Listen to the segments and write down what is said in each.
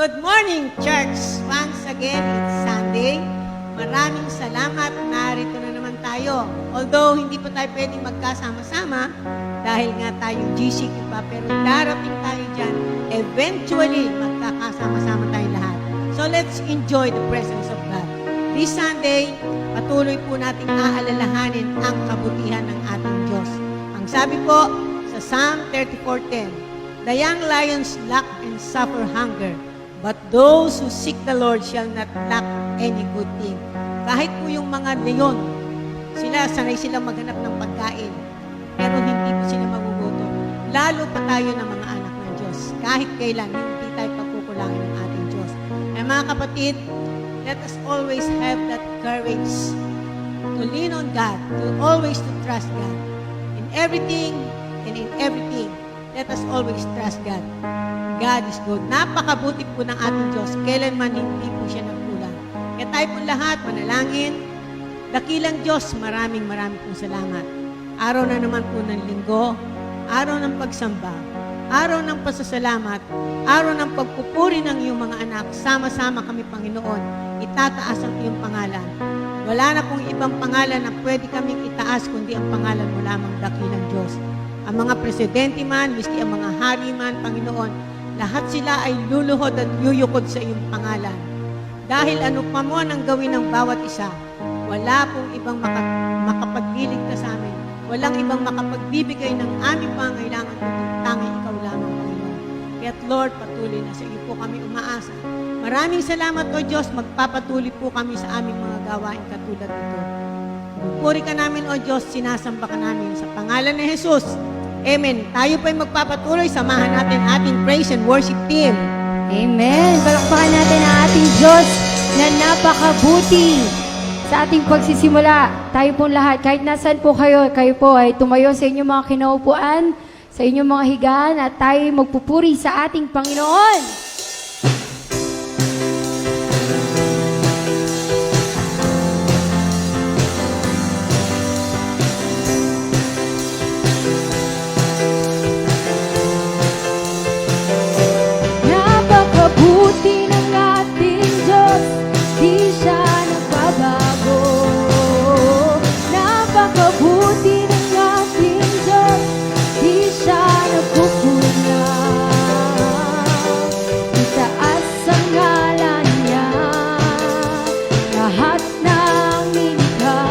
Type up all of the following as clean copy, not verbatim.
Good morning, church! Once again, it's Sunday. Maraming salamat. Narito na naman tayo. Although, hindi pa tayo pwedeng magkasama-sama dahil nga tayong GCQ pa, pero darating tayo dyan. Eventually, magkakasama-sama tayo lahat. So, let's enjoy the presence of God. This Sunday, patuloy po nating aalalahanin ang kabutihan ng ating Diyos. Ang sabi po sa Psalm 34:10, "The young lions lack and suffer hunger, but those who seek the Lord shall not lack any good thing." Kahit po yung mga leon, sanay silang maghanap ng pagkain, pero hindi po sila magugutom. Lalo pa tayo ng mga anak ng Diyos. Kahit kailan, hindi tayo pagkukulangin ng ating Diyos. Eh mga kapatid, let us always have that courage to lean on God, to always to trust God. In everything and in everything, let us always trust God. God is good. Napakabuti po ng ating Diyos. Kailanman hindi po siya nagkulang. Kaya tayo po lahat, manalangin. Dakilang Diyos, maraming pong salamat. Araw na naman po ng linggo, araw ng pagsamba, araw ng pasasalamat, araw ng pagpupuri ng iyong mga anak. Sama-sama kami, Panginoon. Itataas ang iyong pangalan. Wala na pong ibang pangalan na pwede kaming itaas, kundi ang pangalan mo lamang, dakilang Diyos. Ang mga presidente man, miski ang mga hari man, Panginoon, lahat sila ay luluhod at yuyukod sa iyong pangalan. Dahil ano pa mo ang gawin ng bawat isa, wala pong ibang makapagliligtas sa amin. Walang ibang makapagbibigay ng aming pangailangan kundi tanging ikaw lamang, Panginoon. Kaya't Lord, patuloy na sa iyo po kami umaasa. Maraming salamat, O Diyos. Magpapatuloy po kami sa aming mga gawain katulad nito. Puri ka namin, O Diyos. Sinasamba ka namin sa pangalan ni Jesus. Amen. Tayo pa'y magpapatuloy. Samahan natin ating praise and worship team. Amen. Palakpakan natin ang ating Diyos na napakabuti sa ating pagsisimula. Tayo pong lahat, kahit nasan po kayo po ay tumayo sa inyong mga kinaupuan, sa inyong mga higaan, at tayo magpupuri sa ating Panginoon. Napakabuti ng ating Diyos, di siya nagbabago. Napakabuti ng ating Diyos, di siya nagkukulang. Itaas ang ngalan niya, lahat ng nilikha.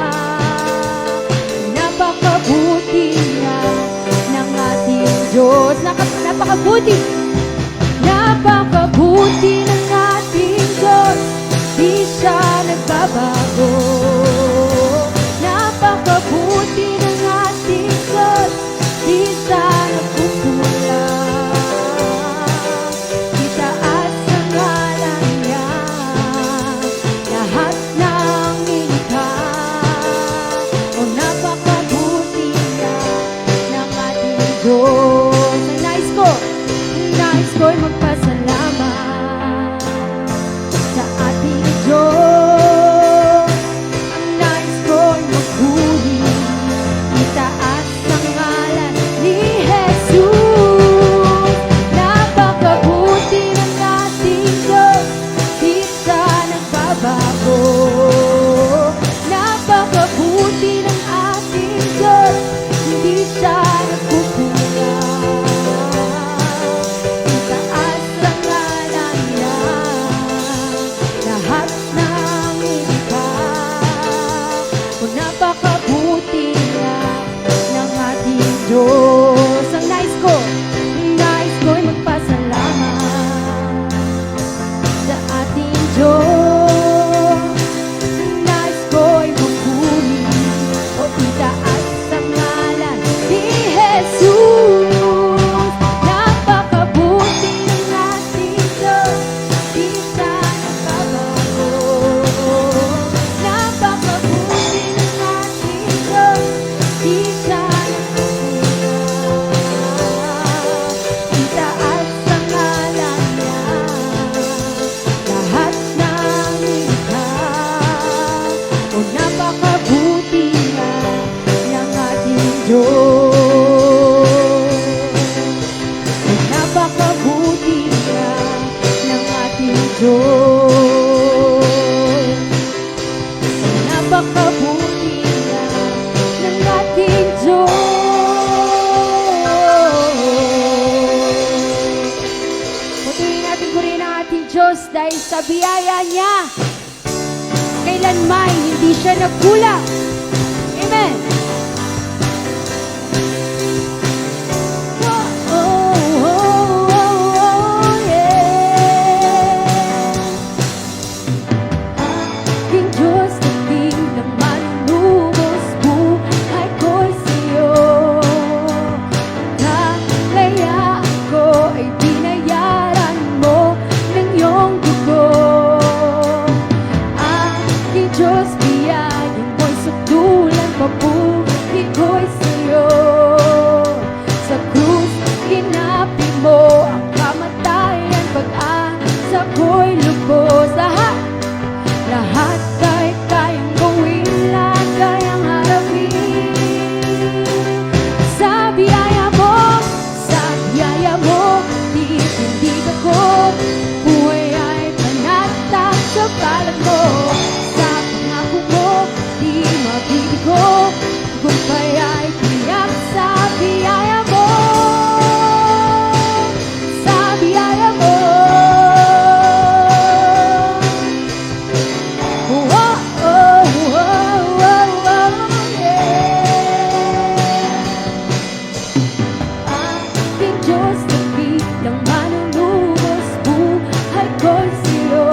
Napakabuti niya ng ating Diyos. Napakabuti. Napakabuti ng ating Diyos, di siya nagbabago. Napakabuti ng ating Diyos, di siya nagkukulang. Itaas ang ngalan niya, lahat ng nilikha. O napakabuti niya ng ating Diyos. Nais ko'y magpasalamat sa ating Diyos. napakabuti na ng ating Diyos. Patuloy natin purihin ang ating Diyos dahil sa biyaya niya, kailanman hindi siya nagkulang. Amen. Aking Diyos, dating ng manunubos, buhay ko'y sa'yo. Kalayaan ko ay binayaran mo ng iyong dugo. Aking Diyos, biyayang mo'y sukdulan, papuri ko'y sa'yo. Sa krus, hinapin mo ang kamatayan, pag-asa ko'y lubos. Lahat ay kayang gawin, lahat kayang harapin. Sa biyaya mo, titindig ako. Buhay ay panatag sa palad mo. Sa pangako mo, di mabibigo. Tagumpay ay tiyak sa biyaya mo. Sa biyaya mo. Aking Diyos, dapat ng manunubos, buhay ko'y sa'yo.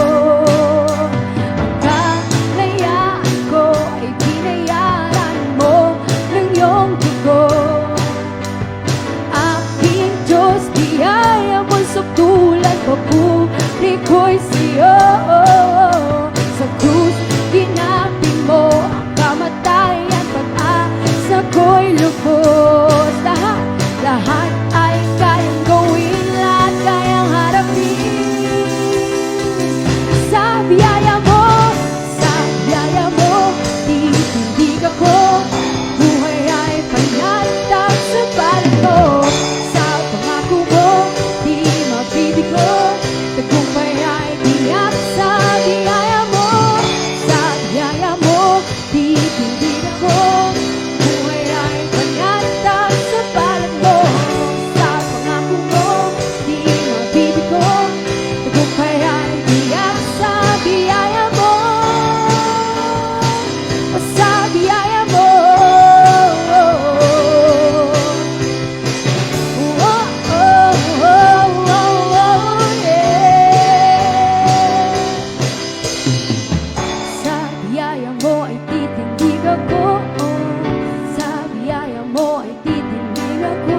Ang kalayaan ko ay binayaran mo ng iyong dugo. Aking Diyos, biyaya mo'y sukdulan, papuri ko'y sa'yo. Sa krus, ginapin mo ang kamatayan, pag-asa ko'y lubos. Lahat ay kayang gawin, lahat kayang harapin. Sa biyaya mo, titindig ako. Buhay ay panatag sa palad mo. Sa pangako mo, di mabibigo. Tagumpay ay tiyak sa biyaya mo. Sa biyaya mo, titindig ako. Buhay ay panatag sa palad mo. Sa pangako mo, di mabibigo. Tagumpay ay tiyak sa biyaya mo. Sa biyaya mo. Sa biyaya mo ay titindig ako. Sa biyaya mo ay titindig ako.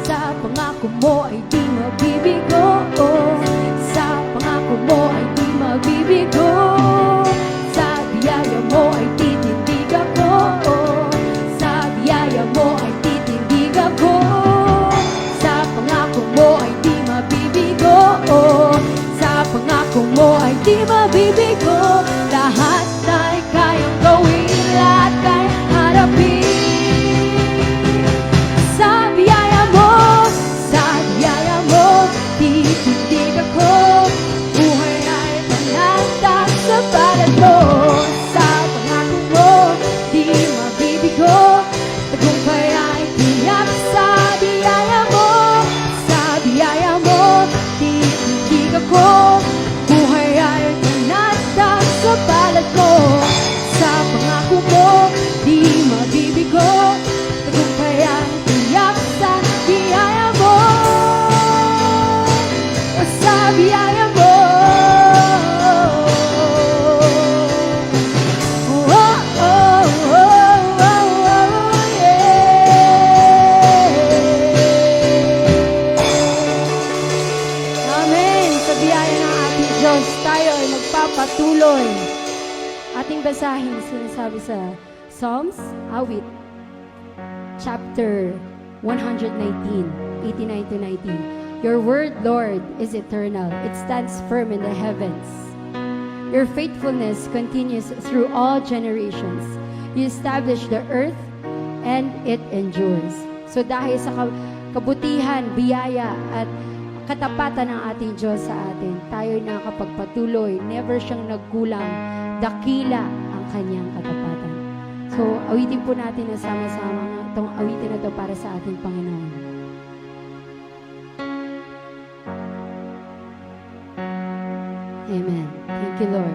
Sa pangako mo ay di mabibigo. Sa pangako mo ay di mabibigo. Sa biyaya mo ay titindig ako. Sa biyaya mo ay titindig ako. Sa pangako mo ay di mabibigo. Sa pangako mo ay di mabibigo. Lahat ay kayang gawin, lahat kayang harapin. Sa biyaya mo, titindig ako. Buhay ay panatag sa palad mo. Sa pangako mo, di mabibigo. Tagumpay ay tiyak sa biyaya mo. Sa biyaya mo, titindig ako. Buhay ay panatag sa palad mo. Sa pangako mo, di mabibigo. Tagumpay ay tiyak sa biyaya mo. Sa biyaya mo. Amen. Sa biyaya ng ating Diyos, tayo ay magpapatuloy. Ating basahin sinasabi sa Psalms, Awit, chapter 119, 89 to 90. Your word, Lord, is eternal. It stands firm in the heavens. Your faithfulness continues through all generations. You establish the earth and it endures. So dahil sa kabutihan, biyaya at katapatan ng ating Diyos sa atin, tayo nakakapagpatuloy. Never siyang nagkulang. Dakila ang kanyang katapatan. So, awitin po natin na sama-sama itong awitin na to para sa ating Panginoon. Amen. Thank you, Lord.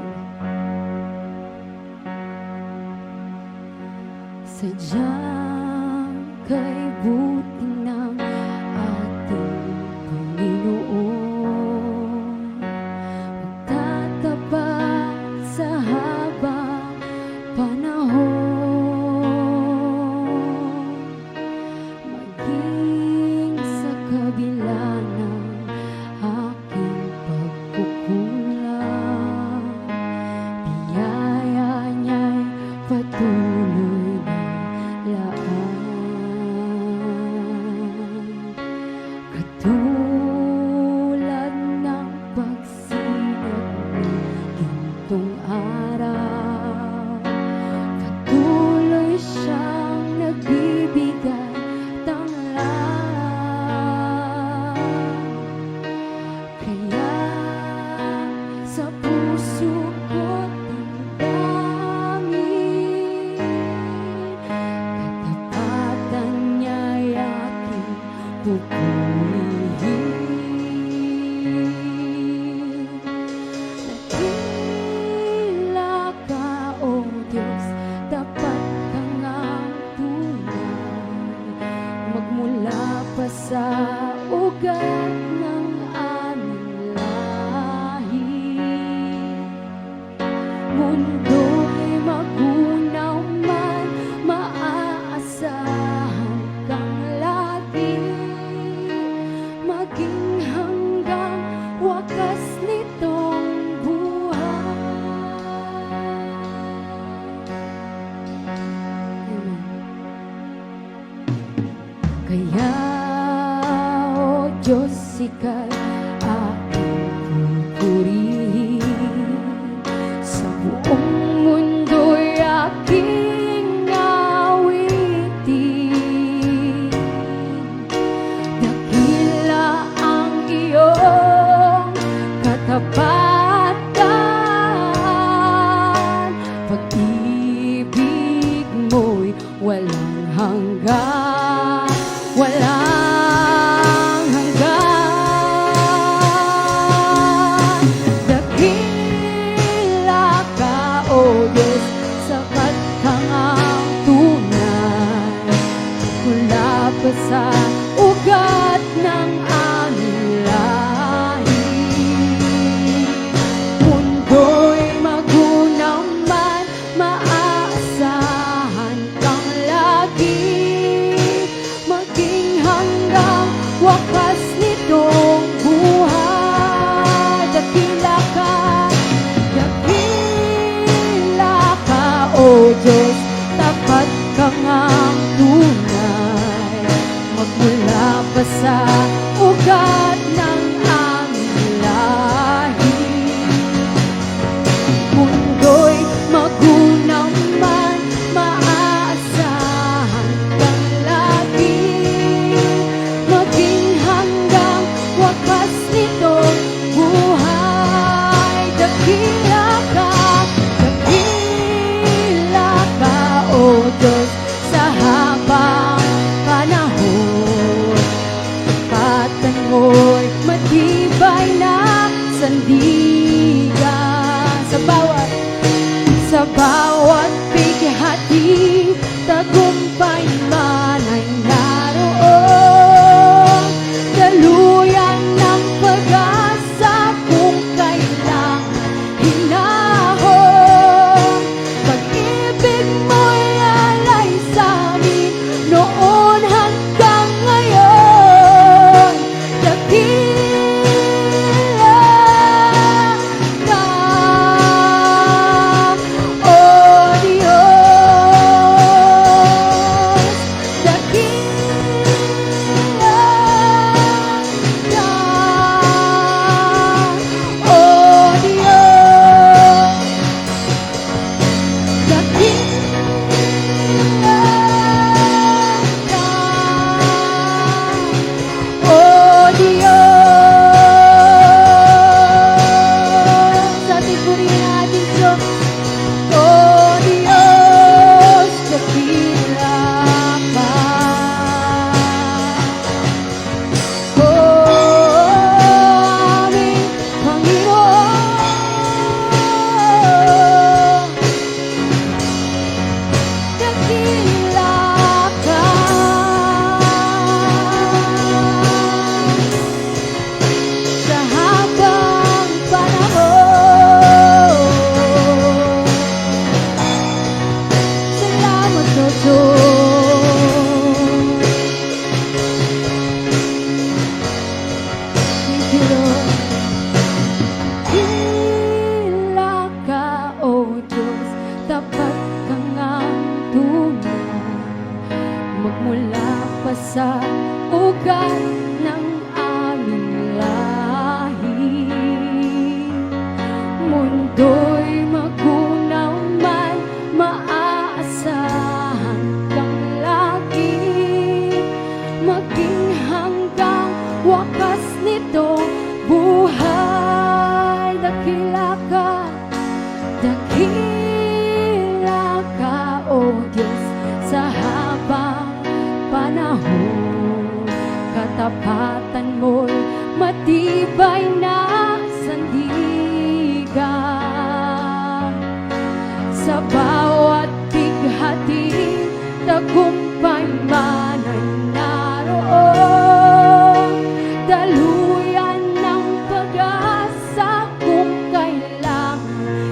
Sadyang kay buti ng ating Panginoon, magtatapat sa habang panahon, maging sa kabila ng aking pagkukulang, biyaya niya'y patuloy na laan. Katulad ng pagsikat ng gintong araw, patuloy siyang nagbibigay tanglan. Kaya sa puso ko't damdamin, katapatan niya'y aking pupurihin. Dakila ka, O Diyos, tapat ka ngang tunay, magmula pa sa ugat ng aming lahi. Mundo'y magunaw man, maaasahan kang lagi, maging hanggang wakas nitong buhay. Amen. Kaya, O Diyos, ika'y aking pupurihin, sa buong mundo'y aking awitin. Dakila ang iyong katapatan, pag-ibig mo'y walang hanggan, walang hanggan. Dakila ka, O Diyos, sapat ka ngang tunay, mula pa sa ugat ng aming lahi. Mundo'y magunaw man, maaasahan kang lagi, maging hanggang wakas nitong buhay. Dakila ka, O Diyos, tapat ka ngang tunay, magmula pa sa ugat ng aming lahi. Mundo'y magunaw man, maaasahan kang lagi, maging hanggang wakas nitong buhay. Dakila ka, O Diyos, sa habang panahon, Diyos. Thank you, Lord. Tila ka, O Diyos, tapat kang ang tunay. Magmula pa sa ugat ng aming lahi, mundo'y magunaw man, maaasahan kang lagi, maging hanggang wakas nito buhay. Dakila ka, O Diyos, sa habang panahon. Katapatan mo'y matibay na sandigan. Sa bawat bighati, tagumpay man ay naroon. Daluyan ng pag-asa kung kailang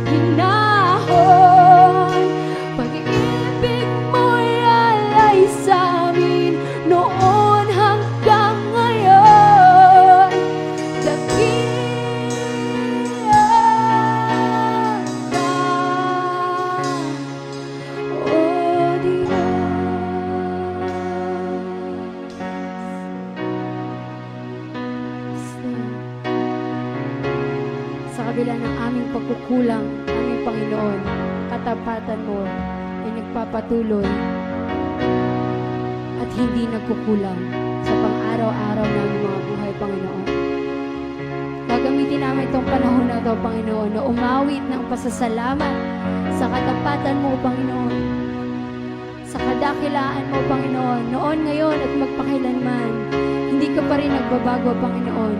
hinahon. Pag-ibig mo'y alay sa amin noon hanggang ngayon. Dakila ka, O Diyos. Sa kabila ng aming pagkukulang, aming Panginoon, katapatan mo ay nagpapatuloy at hindi nagkukulang sa pang-araw-araw ng mga buhay, Panginoon. Gagamitin namin itong panahon na ito, Panginoon, na umawit ng pasasalamat sa katapatan mo, Panginoon, sa kadakilaan mo, Panginoon, noon, ngayon, at magpakilanman. Hindi ka pa rin nagbabago, Panginoon.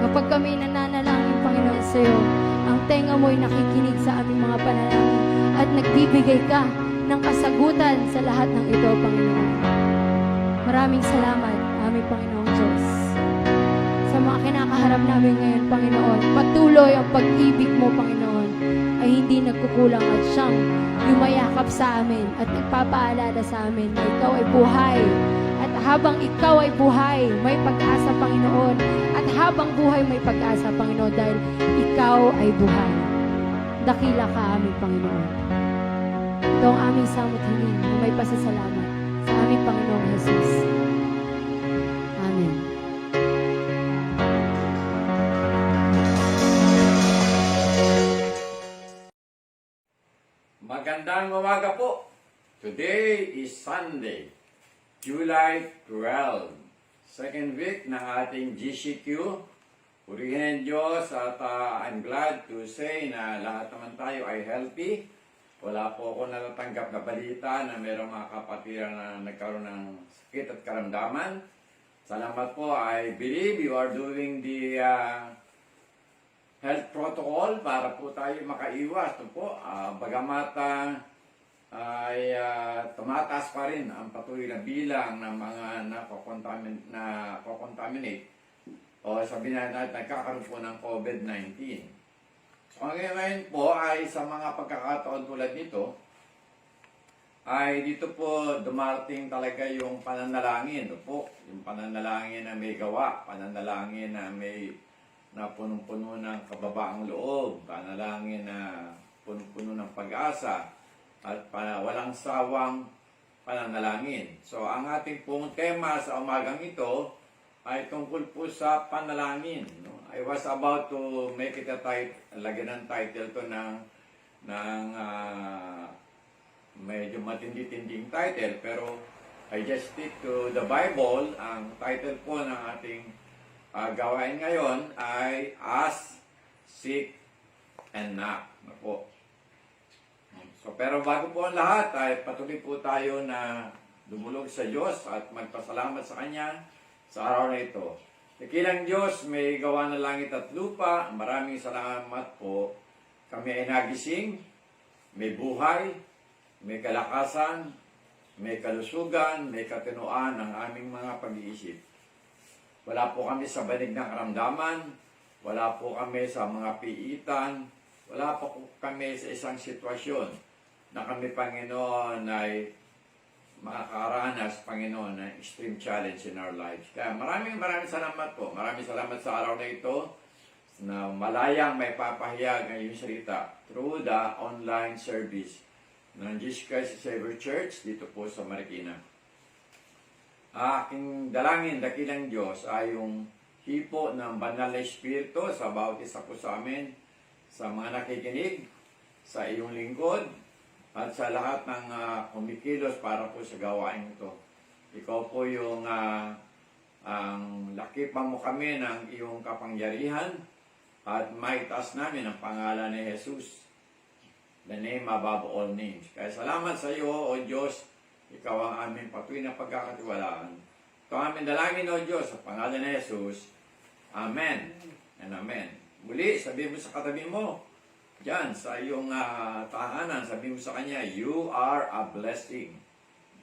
Kapag kami nananalangin, Panginoon, sa iyo, ang tenga mo ay nakikinig sa aming mga panalangin at nagbibigay ka ng kasagutan sa lahat ng ito, Panginoon. Maraming salamat, aming Panginoong Diyos. Sa mga kinakaharap namin ngayon, Panginoon, patuloy ang pag-ibig mo, Panginoon, ay hindi nagkukulang at siyang yumayakap sa amin at nagpapaalala sa amin na ikaw ay buhay. At habang ikaw ay buhay, may pag-asa, Panginoon. At habang buhay, may pag-asa, Panginoon, dahil ikaw ay buhay. Dakila ka, aming Panginoon. Ito ang aming samot hiling na may pasasalamat sa aming Panginoong Jesus. Amen. Magandang umaga po. Today is Sunday, July 12, second week ng ating GCQ. Purihin ang Diyos at I'm glad to say na lahat naman tayo ay healthy. Wala po ako natatanggap na balita na mayroong mga kapatiran na nagkaroon ng sakit at karamdaman. Salamat po. I believe you are doing the health protocol para po tayo makaiwas. Ito po, bagamat ay tumataas pa rin ang patuloy na bilang ng mga nakocontaminate o sabihin natin nagkakaroon po ng COVID-19. So ngayon po ay sa mga pagkakataon tulad nito, ay dito po dumarating talaga yung pananalangin. Ito po, yung pananalangin na may gawa, pananalangin na may na punong-puno ng kababaang loob, panalangin na punong-puno ng pag-asa, at walang sawang pananalangin. So, ang ating pong tema sa umagang ito ay tungkol po sa panalangin. No? I was about to make it a title, lagyan ng title to ng medyo matindi-tinding title, pero I just stick to the Bible. Ang title po ng ating gawain ngayon ay Ask, Seek, and Knock. Ano po? So, pero bago po ang lahat, ay patuloy po tayo na dumulog sa Diyos at magpasalamat sa Kanya sa araw na ito. Dakilang Diyos, may gawa na langit at lupa. Maraming salamat po. Kami ay nagising, may buhay, may kalakasan, may kalusugan, may katinoan ng aming mga pag-iisip. Wala po kami sa banig ng karamdaman, wala po kami sa mga piitan, wala po kami sa isang sitwasyon na kami, Panginoon, ay makakaranas, Panginoon, ng extreme challenge in our lives. Kaya maraming salamat po. Maraming salamat sa araw na ito na malayang may papahayag ang iyong salita through the online service ng Jesus Christ Savior Church dito po sa Marikina. Aking dalangin, dakilang Diyos, ay yung hipo ng banal na Espiritu sa bawat isa po sa amin, sa mga nakikinig, sa iyong lingkod, at sa lahat ng kumikilos para po sa gawain ito. Ikaw po yung ang lakipan mo kami ng iyong kapangyarihan at maitaas namin ang pangalan ni Jesus, the name above all names. Kaya salamat sa iyo, O Diyos, ikaw ang aming patuloy na pagkakatiwalaan. Ito ang aming dalangin, O Diyos, sa pangalan ni Jesus. Amen and amen. Muli, sabihin mo sa katabi mo, diyan sa iyong tahanan, sabihin mo sa kanya, you are a blessing.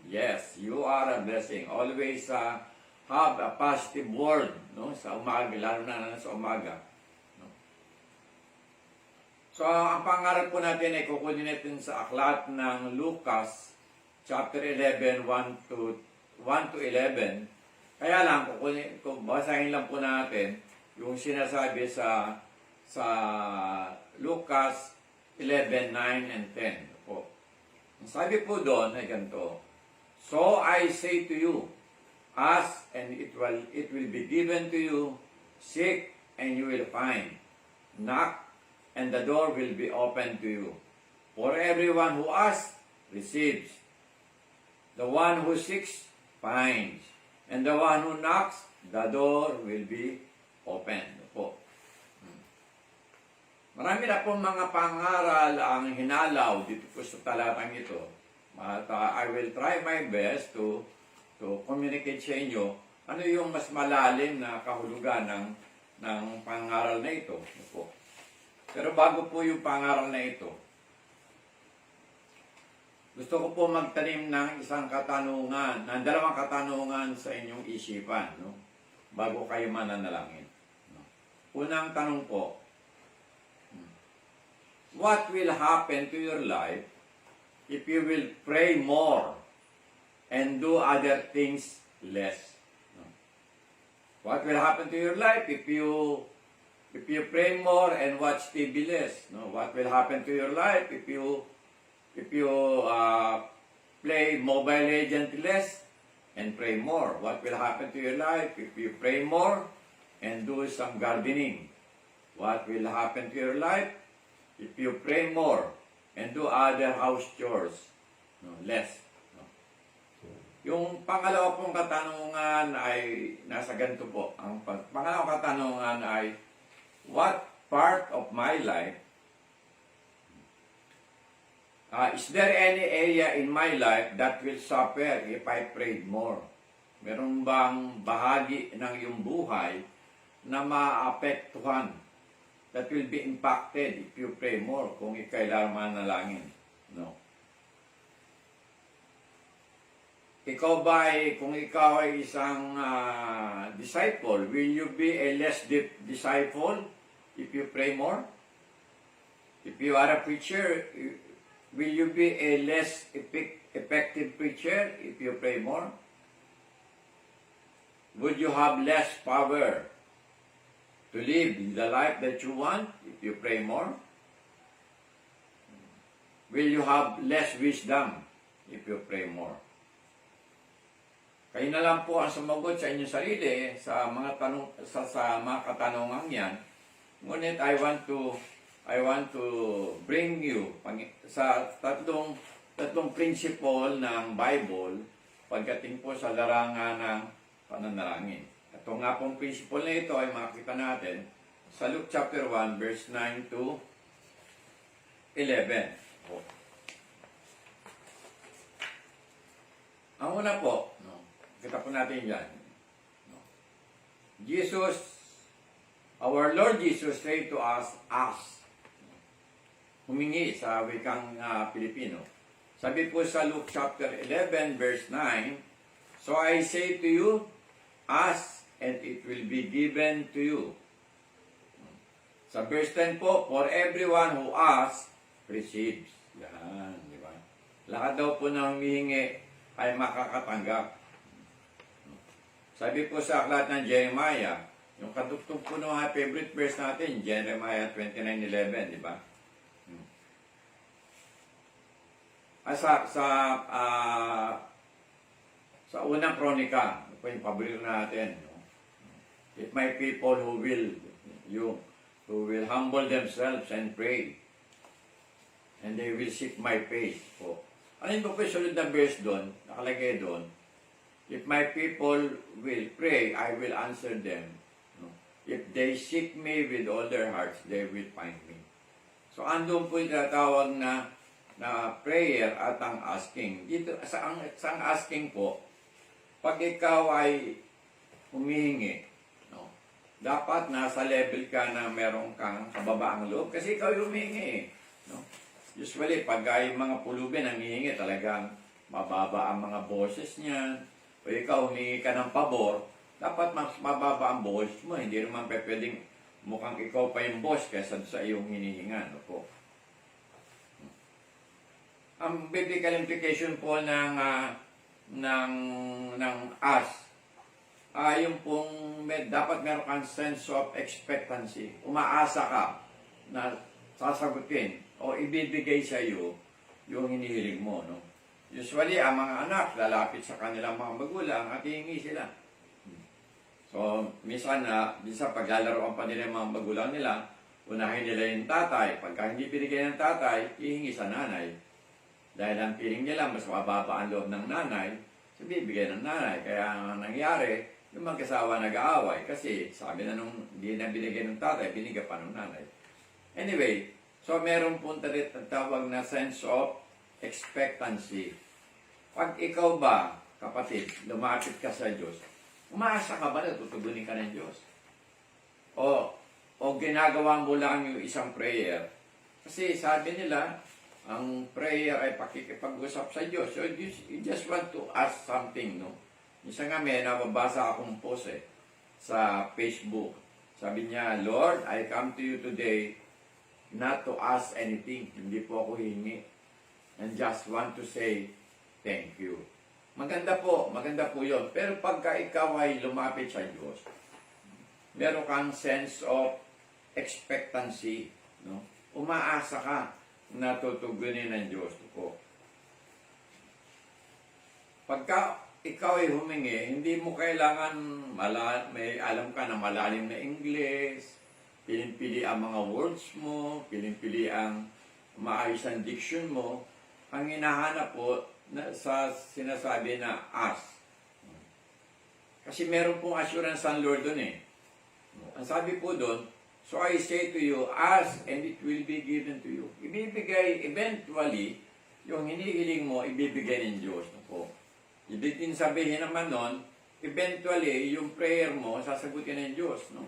Yes, you are a blessing. Always have a positive word, no, sa umaga, lalo na sa umaga. No? So, ang pangarap po natin ay kukunin natin sa aklat ng Lucas, chapter 11, 1 to 11. Kaya lang, basahin lang po natin yung sinasabi sa Lucas 11:9 and 10 po. Sabi po doon ay ganito, so I say to you, ask and it will be given to you, seek and you will find, knock and the door will be opened to you. For everyone who asks receives, the one who seeks finds, and the one who knocks the door will be opened po. Marami na pong mga pangaral ang hinalaw dito po sa talatang ito. At I will try my best to communicate sa inyo ano yung mas malalim na kahulugan ng pangaral na ito. Pero bago po yung pangaral na ito, gusto ko po magtanim ng dalawang katanungan sa inyong isipan, no? Bago kayo mananalangin. No? Unang tanong po, what will happen to your life if you will pray more and do other things less? What will happen to your life if you pray more and watch TV less? What will happen to your life if you play Mobile Legends less and pray more? What will happen to your life if you pray more and do some gardening? What will happen to your life if you pray more and do other house chores less? Yung pangalawa pong katanungan ay nasa ganito po. Ang pangalawang katanungan ay, what part of my life, is there any area in my life that will suffer if I prayed more? Meron bang bahagi ng iyong buhay na maapektuhan, that will be impacted if you pray more kung ikay lang manalangin? No. Kung ikaw ay isang disciple, will you be a less disciple if you pray more? If you are a preacher, will you be a less effective preacher if you pray more? Would you have less power to live the life that you want if you pray more? Will you have less wisdom if you pray more? Kayo na lang po ang sumagot sa inyong sarili sa mga mga katanungan yan. Ngunit I want to bring you sa tatlong principle ng Bible pagdating po sa larangan ng pananalangin. Ito nga pong principle na ito ay makikita natin sa Luke chapter 1 verse 9 to 11. Ang una po, kita po natin yan. Our Lord Jesus said to us, ask. Humingi sa wikang Pilipino. Sabi po sa Luke chapter 11 verse 9, so I say to you, ask and it will be given to you. Sa verse 10 po, for everyone who asks, receives. Yan, di ba? Lahat daw po na humihingi ay makakatanggap. Sabi po sa aklat ng Jeremiah, yung katugtog po ng favorite verse natin, Jeremiah 29:11, di ba? Sa unang kronika, ito yung paborito natin. No? If my people who will humble themselves and pray, and they will seek my face po. Ano yung po yung sunod na verse doon? Nakalagay doon. If my people will pray, I will answer them. No? If they seek me with all their hearts, they will find me. So, andun po yung tinatawag na prayer at ang asking. Dito, sa ang asking po, pag ikaw ay humihingi, no, dapat nasa level ka na meron kang kababaang loob kasi ikaw ay humihingi. No? Usually, pag ay mga pulubin ang hihingi, talagang mababa ang mga boses niya. O ikaw humingi ka ng pabor, dapat mas mababa ang boses mo. Hindi naman pwedeng mukhang ikaw pa yung boss kaysa sa iyong hinihingan. No po? Ang biblical implication po ng ask, yung pong dapat meron kang sense of expectancy. Umaasa ka na sasagutin o ibibigay sa iyo yung hinihiling mo. No? Usually, ang mga anak lalapit sa kanilang mga magulang at hihingi sila. So, minsan paglalaroan pa nila yung mga magulang nila, unahin nila yung tatay. Pagka hindi binigay ng tatay, hihingi sa nanay. Dahil ang feeling nila, mas mababa ang loob ng nanay, so bibigay ng nanay. Kaya ang nangyari, yung mag-asawa nag-aaway. Kasi sabi na nung hindi na binigay ng tatay, binigay pa ng nanay. Anyway, so meron po rin ang tawag na sense of expectancy. Pag ikaw ba, kapatid, lumapit ka sa Diyos, umaasa ka ba na tutugunin ka ng Diyos? O ginagawa mo lang yung isang prayer? Kasi sabi nila, ang prayer ay pakikipag-usap sa Diyos. So, you just want to ask something, no? Isa nga may nababasa akong post sa Facebook. Sabi niya, Lord, I come to you today not to ask anything. Hindi po ako hingi. And just want to say, thank you. Maganda po yun. Pero pagka ikaw ay lumapit sa Diyos, meron kang sense of expectancy, no? Umaasa ka na tutugunin ng Diyos po. Pagka ikaw ay humingi, hindi mo kailangan may alam ka na malalim na English, piling-pili ang mga words mo, piling-pili ang maayos ang diction mo. Ang hinahanap po sa sinasabi na ask. Kasi meron pong assurance ang Lord doon eh. Ang sabi po doon, so I say to you, ask and it will be given to you. Ibibigay, eventually, yung hinihiling mo, ibibigay ng Diyos. Po. Ibig din sabihin naman nun, eventually, yung prayer mo, sasagutin ng Diyos. No?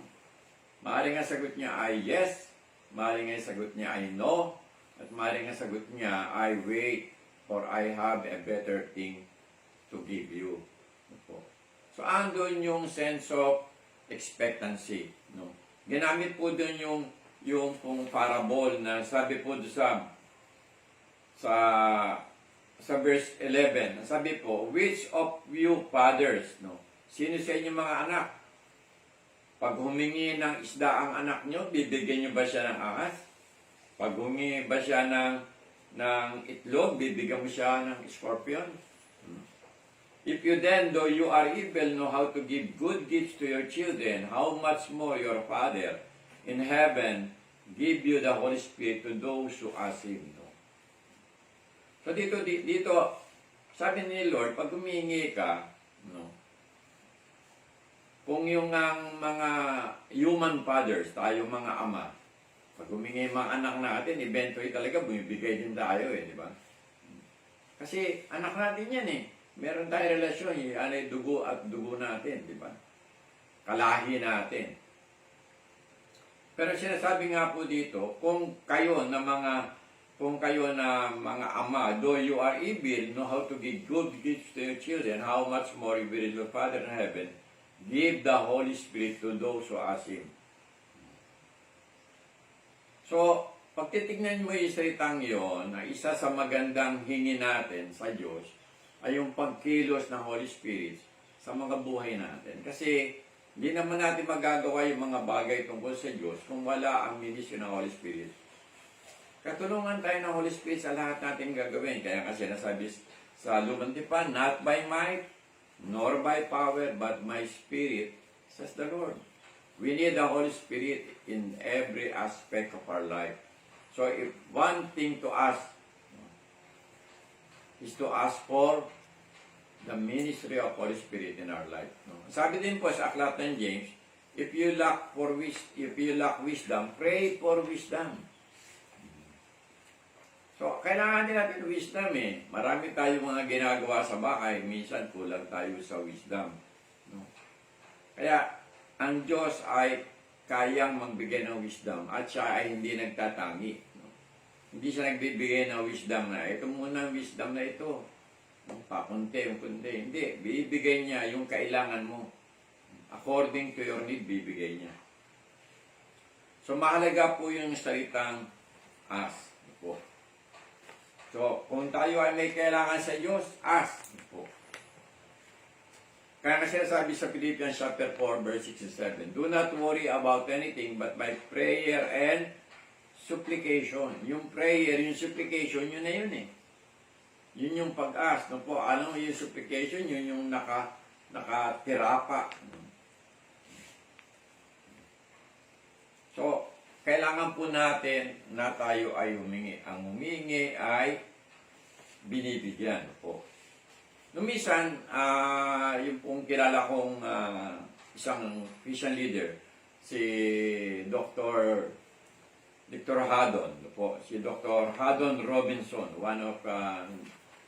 Maaaring ang sagot niya ay yes, maaaring ang sagot niya ay no, at maaaring ang sagot niya ay wait, for I have a better thing to give you. Po. So, andun yung sense of expectancy. No? Ginamit po doon yung pong parable na sabi po doon sa verse 11. Sabi po, which of you fathers, no? Sino sa inyo mga anak? Pag humingi ng isda ang anak nyo, bibigyan nyo ba siya ng ahas? Pag humingi ba siya ng itlog, bibigyan mo siya ng scorpion? If you then, though you are evil, know how to give good gifts to your children, how much more your Father in heaven give you the Holy Spirit to those who ask Him. No? So dito, sabi ni Lord, pag humingi ka, no, kung yung ang mga human fathers, tayo mga ama, pag humingi mga anak natin, eventually talaga bumibigay din tayo di ba? Kasi anak natin yan meron tayong relasyon, dugo at dugo natin, di ba? Kalahi natin. Pero sinasabi nga po dito, kung kayo na mga ama, though you are evil, know how to give good gifts to your children, how much more will your Father in heaven give the Holy Spirit to those who ask Him. So, pag titignan mo yung salitang yun, na isa sa magandang hingi natin sa Diyos, ay yung pagkilos ng Holy Spirit sa mga buhay natin. Kasi hindi naman natin magagawa yung mga bagay tungkol sa Diyos kung wala ang ministry ng Holy Spirit. Katulungan tayo ng Holy Spirit sa lahat natin gagawin. Kaya kasi nasabi sa Lumang Tipan, not by might, nor by power, but my Spirit, says the Lord. We need the Holy Spirit in every aspect of our life. So if one thing to ask is to ask for the ministry of Holy Spirit in our life. Sabi din po sa aklat ng James, if you lack wisdom, pray for wisdom. So, kailangan din natin wisdom eh. Marami tayong mga ginagawa sa bahay, minsan kulang tayo sa wisdom. No? Kaya, ang Diyos ay kayang magbigay ng wisdom at siya ay hindi nagtatangi. No? Hindi siya nagbibigay ng wisdom na, ito muna ang wisdom na ito. Pakunti, kundi. Hindi, bibigay niya yung kailangan mo. According to your need, bibigay niya. So, mahalaga po yung salitang ask. Po. So, kung tayo ay may kailangan sa Diyos, ask po. Kaya kasi sabi sa Philippians chapter 4, verse 6 and 7, do not worry about anything but by prayer and supplication. Yung prayer, yung supplication, yun na yun eh. Yun yung pag-ask. No po, ano yung supplication? Yun yung nakatira pa. So, kailangan po natin na tayo ay humingi. Ang humingi ay binibigyan po. Numisan, yung pong kilala kong isang Christian leader, si Dr. Haddon po. Si Dr. Haddon Robinson, one of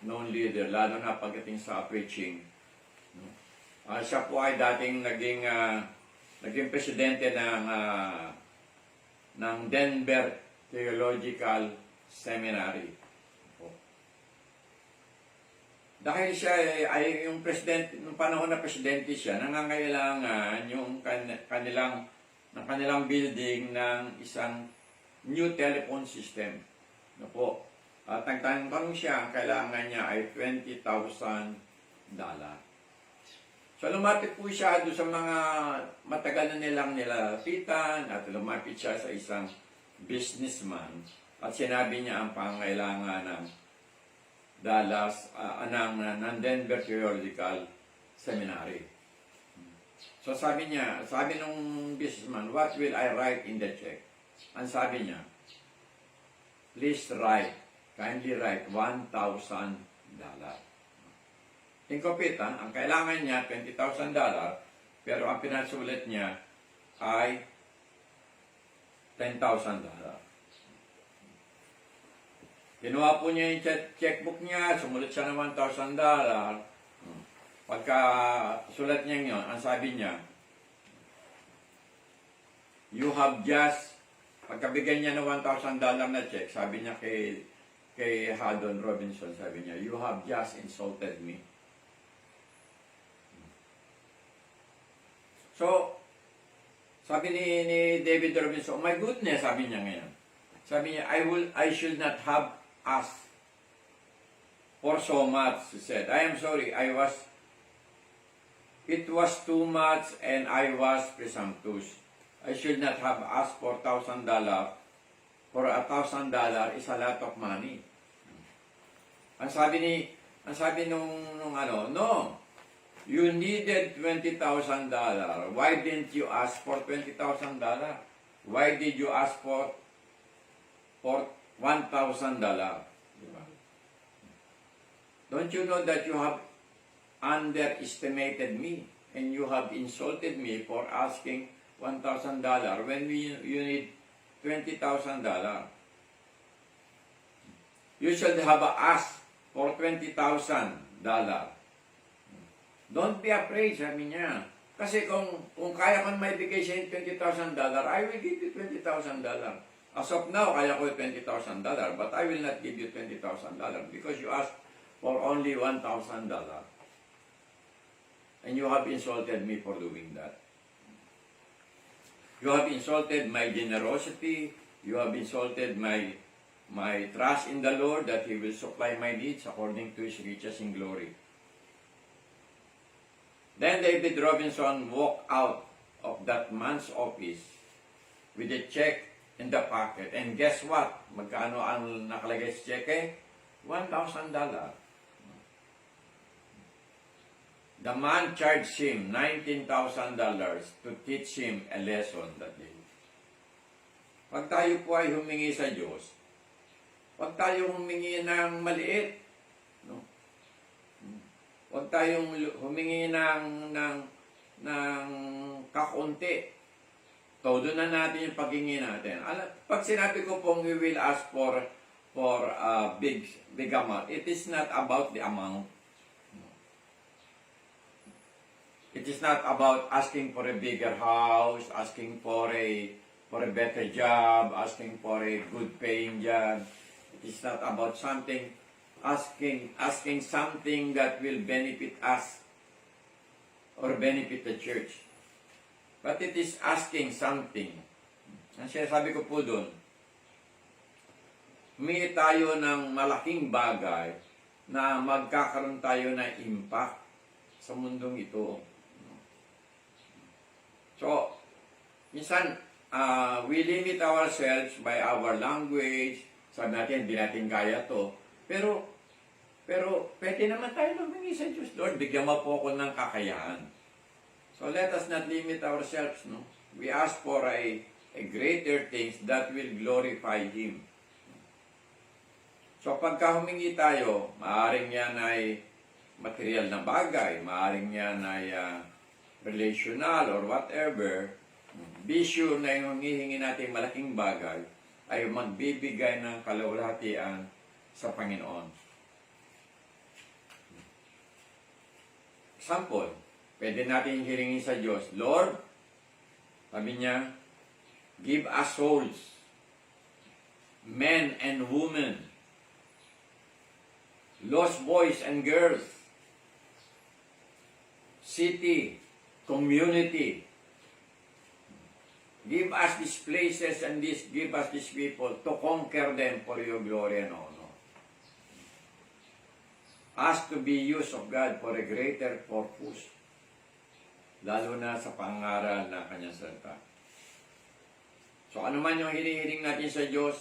known leader, lalo na pagdating sa preaching. Siya po ay dating naging presidente ng Denver Theological Seminary. Dahil siya ay yung presidente, nung panahon na presidente siya, nangangailangan yung kanilang building ng isang new telephone system. No po. At nagtanong siya, ang kailangan niya ay $20,000. So lumapit po siya doon sa mga matagal na nilang nilapitan at lumapit siya sa isang businessman at sinabi niya ang pangailangan ng ng Denver Theological Seminary. So sabi nung businessman, what will I write in the check? Ang sabi niya, please kindly write $1,000. Inkompletan, ang kailangan niya, $20,000, pero ang pinasulit niya ay $10,000. Kinuha po niya yung checkbook niya, sumulat siya ng $1,000. Pagka sulat niya yun, ang sabi niya, you have just, pagkabigyan niya ng $1,000 na check, sabi niya kay Haddon Robinson, sabi niya, you have just insulted me. So, sabi ni David Robinson, oh my goodness, sabi niya ngayon. Sabi niya, I should not have asked for so much. He said, I am sorry, it was too much and I was presumptuous. I should not have asked for $1,000. For $1,000 is a lot of money. Ang sabi nung no, you needed $20,000. Why didn't you ask for $20,000? Why did you ask for $1,000? Diba? Don't you know that you have underestimated me and you have insulted me for asking $1,000 when you need $20,000? You should have asked for $20,000. Don't be afraid, sabi niya. Kasi kung kaya kong may bigay siya yung $20,000, I will give you $20,000. As of now, kaya ko yung $20,000, but I will not give you $20,000 because you asked for only $1,000. And you have insulted me for doing that. You have insulted my generosity. You have insulted my my trust in the Lord that He will supply my needs according to His riches in glory. Then David Robinson walked out of that man's office with a check in the pocket. And guess what? Magkano ang nakalagay sa cheque? $1,000. The man charged him $19,000 to teach him a lesson that day. Pag tayo po ay humingi sa Diyos, pag tayo humingi ng maliit, no? Huwag tayong humingi ng kakunti. Todo na natin yung paghingi natin. Pag sinabi ko pong we will ask for a big amount, it is not about the amount. It is not about asking for a bigger house, asking for a better job, asking for a good paying job. It is not about something, asking something that will benefit us or benefit the church. But it is asking something. Ang sinasabi ko po doon, humingi tayo ng malaking bagay na magkakaroon tayo ng impact sa mundong ito. So, minsan, we limit ourselves by our language. Sabi natin, hindi natin kaya to. Pero, pwede naman tayo humingi sa Diyos. Lord, bigyan mo po ako ng kakayahan. So, let us not limit ourselves, no? We ask for a greater things that will glorify Him. So, pagka humingi tayo, maaaring yan ay material na bagay, maaaring yan ay relational or whatever, be sure na yung hihingi natin malaking bagay ay magbibigay ng kalawalhatian sa Panginoon. Example, pwede natin hilingin sa Diyos, Lord, sabi niya, give us souls, men and women, lost boys and girls, city, community. Give us these places and give us these people to conquer them for your glory and honor. Ask to be used of God for a greater purpose, lalo na sa pangaral na kanyang salita. So ano man yung hinihiling natin sa Diyos,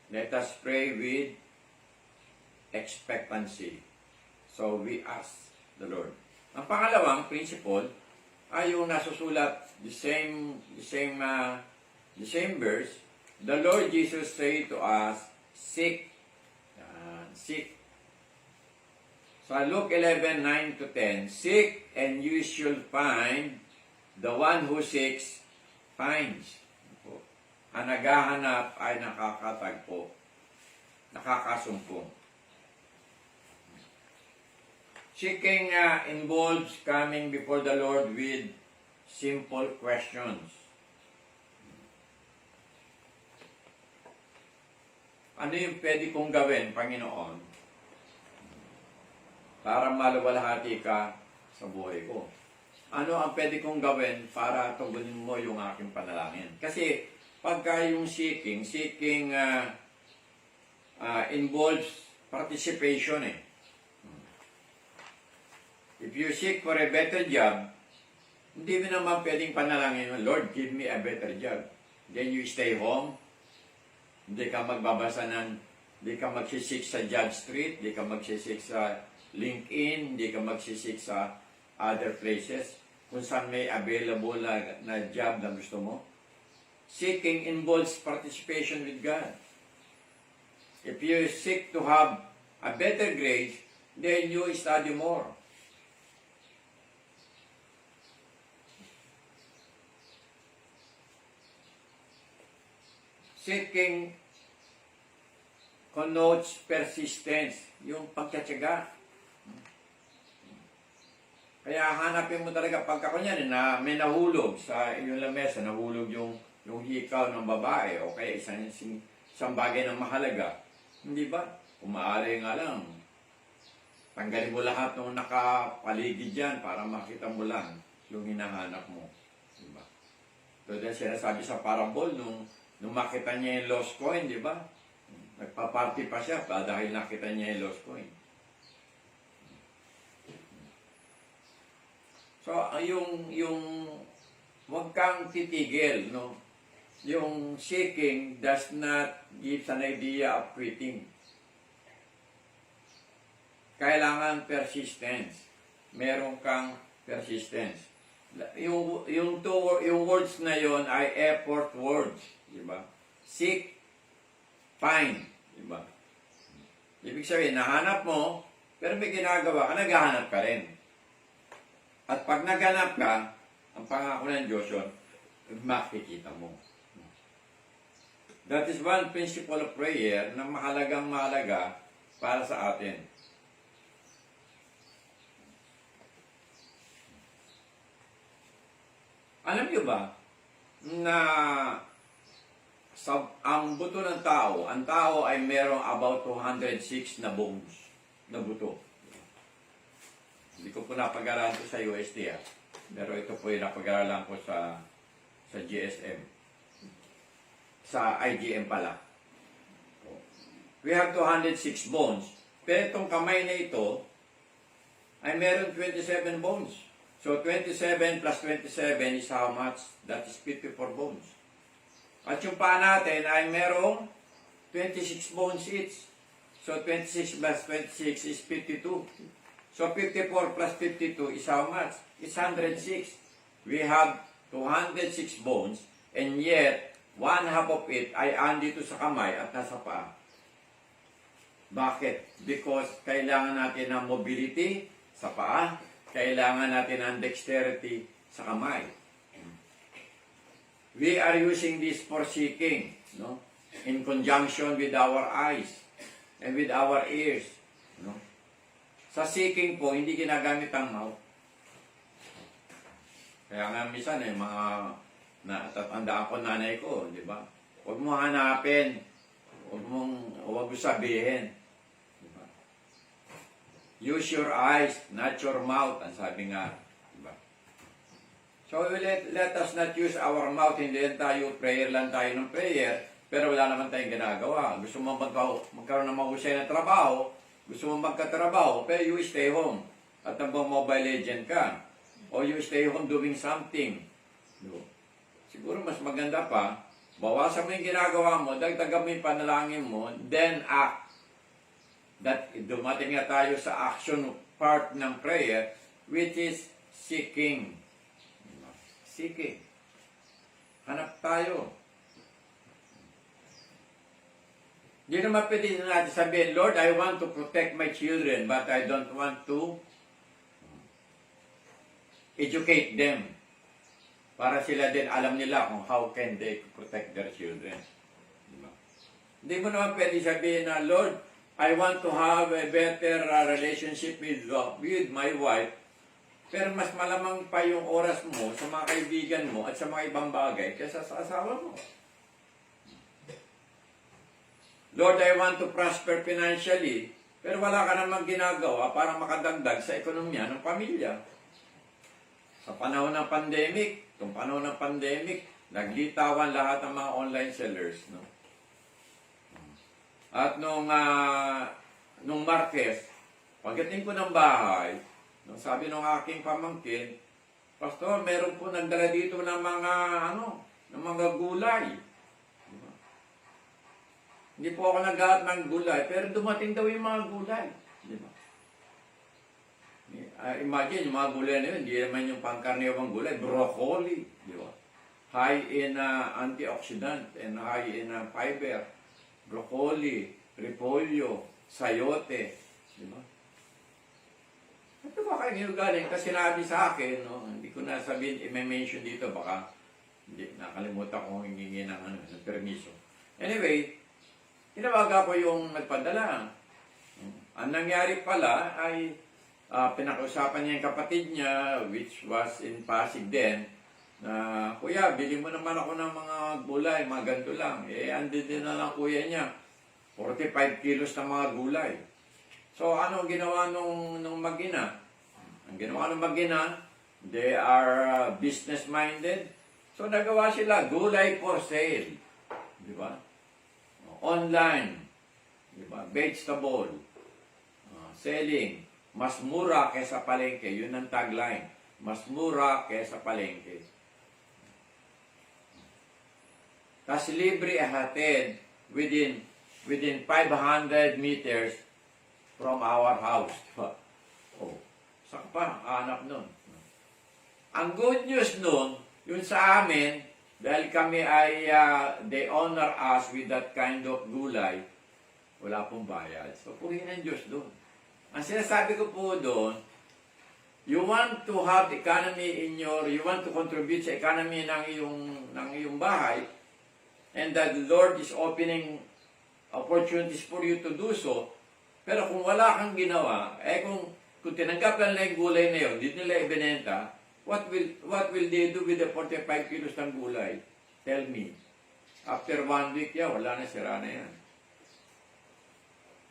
let us pray with expectancy. So we ask the Lord. Ang pangalawang principle ay yung nasusulat the same verse. The Lord Jesus said to us, seek. Seek. Sa Luke 11:9-10, seek and you shall find. The one who seeks finds. Ang naghahanap ay nakakatagpo, nakakasumpong. Seeking involves coming before the Lord with simple questions. Ano yung pwede kong gawin, Panginoon, para maluwalhati ka sa buhay ko? Ano ang pwede kong gawin para tugunin mo yung aking panalangin? Kasi pagka yung seeking involves participation eh. If you seek for a better job, hindi mo naman pwedeng panalangin mo, Lord, give me a better job. Then you stay home, hindi ka magsisik sa Judge Street, hindi ka magsisik sa LinkedIn, hindi ka magsisik sa other places, kung saan may available na job na gusto mo. Seeking involves participation with God. If you seek to have a better grade, then you study more. Seeking connotes persistence, yung pagkatyaga. Kaya hanapin mo talaga pagka kunyan na may nahulog sa inyong lamesa, nahulog yung hikaw ng babae o kaya isang bagay na mahalaga. Hindi ba? Kung maaari nga lang, tanggalin mo lahat ng nakapaligid dyan para makita mo lang yung hinahanap mo. Diba? So, dahil sinasabi sa parable nung makita niya yung lost coin, di ba? Nagpa-party pa siya dahil nakita niya yung lost coin. So, yung huwag kang titigil, no? Yung seeking does not give an idea of quitting. Kailangan persistence. Meron kang persistence. Yung words na yon ay effort words, di ba? Seek, find, di ba? Ibig sabihin, nahanap mo, pero may ginagawa ka, naghahanap ka rin. At pag naghanap ka, ang pangako ng Diyos yun, makikita mo. That is one principle of prayer na mahalagang mahalaga para sa atin. Alam niyo ba na ang buto ng tao, ang tao ay merong about 206 na bones na buto. Hindi ko po napag-aralan ito sa UST, pero ito po yung napag-aralan ko sa GSM. Sa IGM pala. We have 206 bones. Pero itong kamay na ito ay meron 27 bones. So 27 plus 27 is how much? That is 54 bones. At yung paa natin ay merong 26 bones each. So 26 plus 26 is 52. So 54 plus 52 is how much? It's 106. We have 206 bones and yet one half of it ay andito sa kamay at nasa paa. Bakit? Because kailangan natin ng mobility sa paa, kailangan natin ng dexterity sa kamay. We are using this for seeking, no? In conjunction with our eyes and with our ears, no? Sa seeking po, hindi ginagamit ang mouth. Kaya nga minsan mga natatandaan ko nanay ko, di ba? Huwag mo hanapin, huwag mo sabihin. Di ba? Use your eyes, not your mouth, ang sabi nga. Di ba? So let us not use our mouth, hindi tayo prayer lang tayo ng prayer, pero wala naman tayong ginagawa. Gusto mo magkaroon ng mahusay na trabaho, gusto mo magkatrabaho, pero you stay home at nagmo-Mobile Legend ka. O you stay home doing something. No? Siguro mas maganda pa, bawasan mo yung ginagawa mo, dagdagan mo yung panalangin mo, then act. That dumating nga tayo sa action part ng prayer, which is seeking. Seeking. Hanap tayo. Hindi naman pwede natin sabihin, Lord, I want to protect my children, but I don't want to educate them. Para sila din alam nila kung how can they protect their children. Diba? Hindi mo naman pwede sabihin na, Lord, I want to have a better relationship with my wife, pero mas malamang pa yung oras mo sa mga kaibigan mo at sa mga ibang bagay kaysa sa asawa mo. Lord, I want to prosper financially, pero wala ka namang ginagawa para makadagdag sa ekonomiya ng pamilya. Sa panahon ng pandemic, naglitawan lahat ng mga online sellers, no? At nung Martes, pagdating ko ng bahay, sabi ng aking pamangkin, Pastor, meron po nagdala dito ng mga gulay. Diba? Hindi po ako naghahat ng gulay, pero dumating daw yung mga gulay. Diba? Imagine, yung mga gulay na yun, hindi naman yung pangkarniwang gulay, broccoli, di ba? High in antioxidant and high in fiber. Broccoli, repolyo, sayote, di ba? Ito ba kayo galing? Kasi sinabi sa akin, no? Hindi ko na sabihin, i-mention dito, baka hindi, nakalimutan ko hingingi ng permiso. Anyway, tinawaga ko yung nagpadala. Ang nangyari pala ay pinakausapan niya yung kapatid niya, which was in Pasig din, na, Kuya, bili mo naman ako ng mga gulay, mga ganito lang. Andin din na lang kuya niya, 45 kilos na mga gulay. So, ano ginawa nung mag-ina? Ang ginawa nung mag-ina, they are business-minded. So, nagawa sila, gulay for sale. Di ba? Online. Di ba? Vegetable. Selling. Mas mura kaysa palengke. Yun ang tagline. Mas mura kaysa palengke. Tapos libre hatid within 500 meters from our house. Diba? Oh, saka pa, hanap nun. Ang good news nun, yun sa amin, dahil kami ay, they honor us with that kind of gulay, wala pong bayad. So, purihin ang Diyos doon. Ang sinasabi ko po doon, you want to have economy in you want to contribute sa economy ng iyong bahay, and that the Lord is opening opportunities for you to do so, pero kung wala kang ginawa, kung tinanggap lang nila yung gulay na yun, hindi nila ibinenta, what will they do with the 45 kilos ng gulay? Tell me. After 1 week, wala na, sira na yan.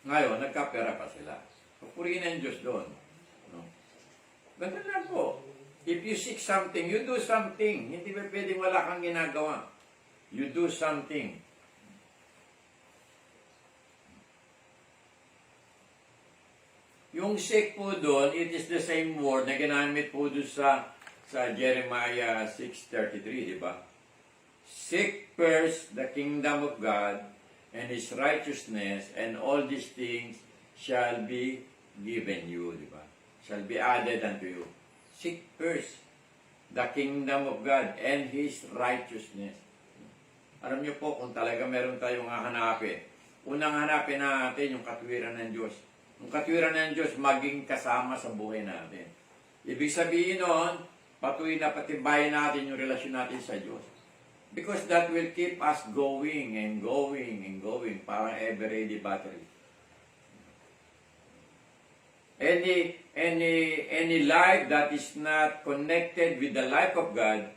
Ngayon, nagkapera pa sila. So, purihin ang Diyos doon. No? Ganun lang po. If you seek something, you do something. Hindi ba pwedeng wala kang ginagawa? You do something. Yung seek po doon, it is the same word na ginamit po doon sa Jeremiah 6:33, di ba? Seek first the kingdom of God and His righteousness, and all these things shall be given you, di ba? Shall be added unto you. Seek first the kingdom of God and His righteousness. Alam niyo po, kung talaga meron tayong hahanapin, unang hanapin natin yung katwiran ng Diyos. Yung katwiran ng Diyos maging kasama sa buhay natin. Ibig sabihin noon, patuloy na patibayin natin yung relasyon natin sa Diyos. Because that will keep us going and going and going, parang ever-ready battery. Any life that is not connected with the life of God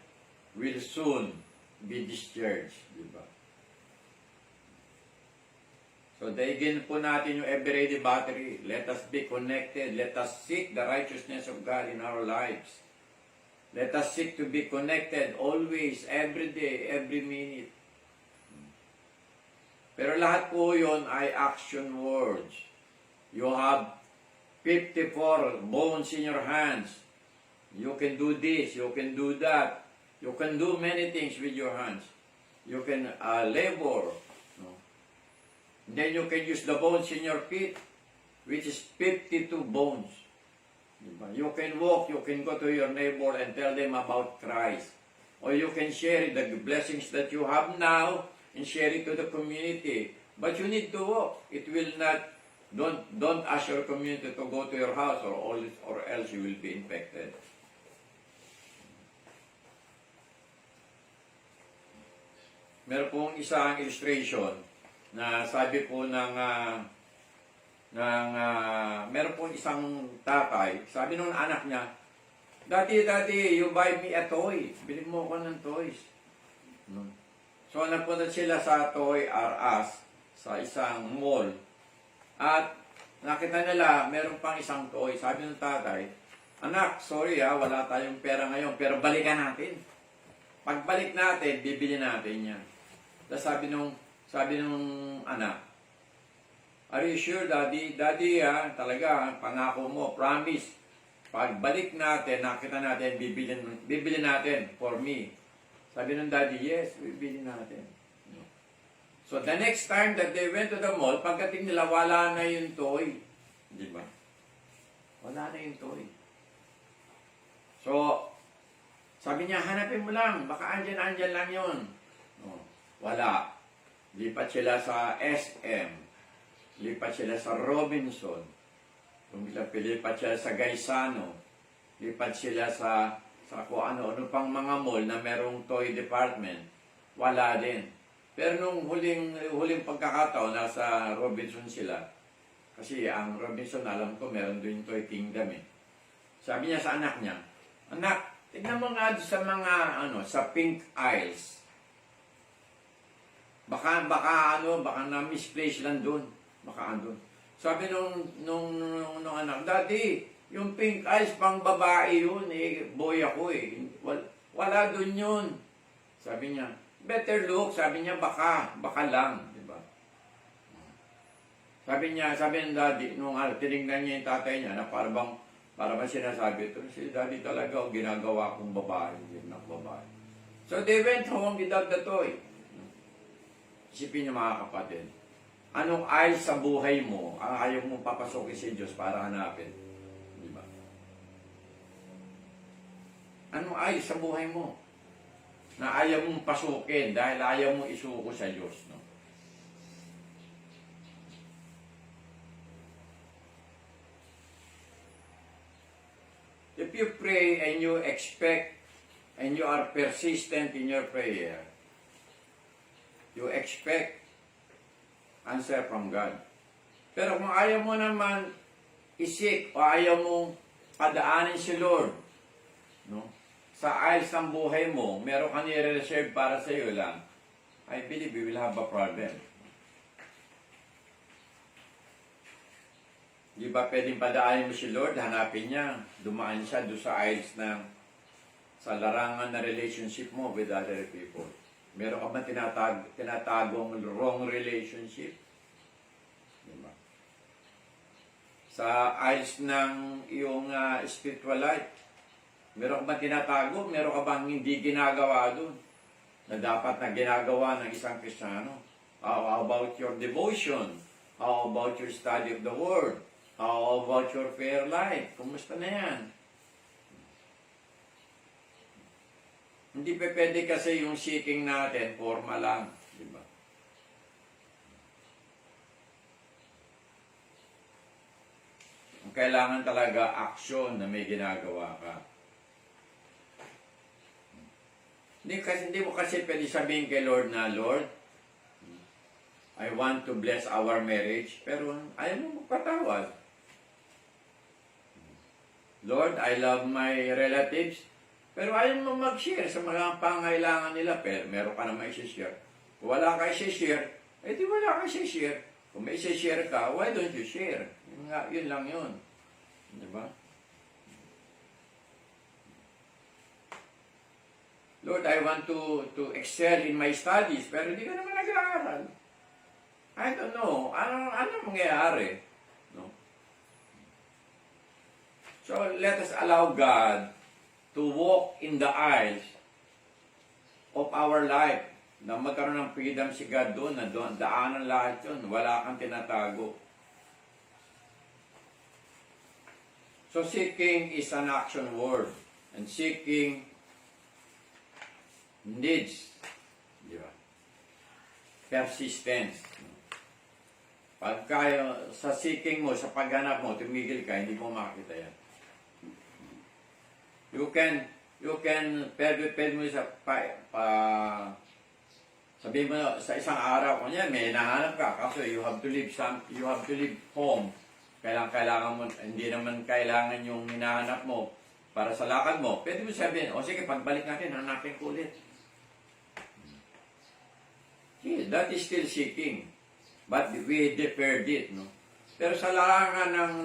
will soon be discharged. Diba? So, daigin po natin yung ever-ready battery. Let us be connected. Let us seek the righteousness of God in our lives. Let us seek to be connected always, every day, every minute. Pero lahat po yun ay action words. You have 54 bones in your hands. You can do this, you can do that. You can do many things with your hands. You can labor. No? Then you can use the bones in your feet, which is 52 bones. Diba? You can walk, you can go to your neighbor and tell them about Christ. Or you can share the blessings that you have now and share it to the community. But you need to walk. It will not, don't ask your community to go to your house or else you will be infected. Meron pong isang illustration na sabi po meron pong isang tatay, sabi nung anak niya, Dati, you buy me a toy. Bili mo ko ng toys. So, nagpunta sila sa Toy R Us, sa isang mall. At nakita nila, meron pang isang toy. Sabi ng tatay, anak, sorry wala tayong pera ngayon, pero balikan natin. Pagbalik natin, bibili natin yan. Tapos sabi nung anak, are you sure, Daddy? Daddy, talaga, pangako mo, promise. Pagbalik natin, nakita natin, bibili natin for me. Sabi ng Daddy, yes, bibili natin. So, the next time that they went to the mall, pagdating nila, wala na yung toy. Di ba? Wala na yung toy. So, sabi niya, hanapin mo lang, baka andyan lang yun. Wala. Lipat sila sa SM. Lipat sila sa Robinson. Lipat sila sa Gaisano. Lipat sila sa kung ano pang mga mall na merong toy department. Wala din. Pero nung huling pagkakataon, nasa Robinson sila. Kasi ang Robinson, alam ko, meron doon yung Toy Kingdom eh. Sabi niya sa anak niya, anak, tignan mo nga sa mga, sa pink aisles. Baka na-misplace lang doon. Baka andun. Sabi nung anak, Daddy, yung pink eyes pang babae yun, boy ako eh. Wala doon yun. Sabi niya, better look. Sabi niya, baka lang. Diba? sabi ng daddy, nung tinignan niya yung tatay niya, na para bang sinasabi ito, si daddy talaga, ginagawa kong babae, hindi ng babae. So they went home without the toy. Isipin niyo mga kapatid, anong ayos sa buhay mo ang ayaw mong papasokin si Diyos para hanapin? Di ba? Anong ayos sa buhay mo na ayaw mong pasukin dahil ayaw mong isuko sa Diyos? No? If you pray and you expect and you are persistent in your prayer, you expect answer from God. Pero kung ayaw mo naman isik o ayaw mo padaanin si Lord, no? Sa ayos ng buhay mo, meron ka nire-reserve para sa iyo lang, I believe we will have a problem. Di ba pwedeng padaanin mo si Lord, hanapin niya, dumaan siya doon sa ayos ng sa larangan na relationship mo with other people. Meron ka ba tinatagong wrong relationship? Diba? Sa ayos ng iyong spiritual life, meron ka ba tinatago? Meron ka bang hindi ginagawa doon na dapat na ginagawa ng isang Kristiyano? How about your devotion? How about your study of the Word? How about your prayer life? Kumusta na yan? Hindi pa pwede kasi yung seeking natin, forma lang. Di ba? Ang kailangan talaga action na may ginagawa ka. Hindi mo kasi pwede sabihin kay Lord na, Lord, I want to bless our marriage, pero ayaw mo magpatawad. Lord, I love my relatives, pero ayaw mo mag-share sa mga pangailangan nila, pero meron ka naman i-share. Kung wala ka i-share, di wala ka i-share. Kung may i-share ka, why don't you share? Yun lang yun. Diba? Lord, I want to excel in my studies, pero hindi ka naman nag-aaral. I don't know. Ano mangyayari? No? So, let us allow God to walk in the aisles of our life, na magkaroon ng freedom si God doon, na doon, daanan lahat yun, wala kang tinatago. So seeking is an action word, and seeking needs, di ba? Persistence. Pagka sa seeking mo, sa paghanap mo, tumigil ka, hindi mo makita yan. You can pwede mo sabihin mo sa isang araw, kunya may hinahanap ka, kasi you have to leave home. Kailangan mo, hindi naman kailangan yung hinahanap mo para sa lakad mo. Pwede mo sabihin, o sige, pagbalik natin, hanapin ko ulit. Yeah, that is still seeking. But we deferred it, no? Pero sa larangan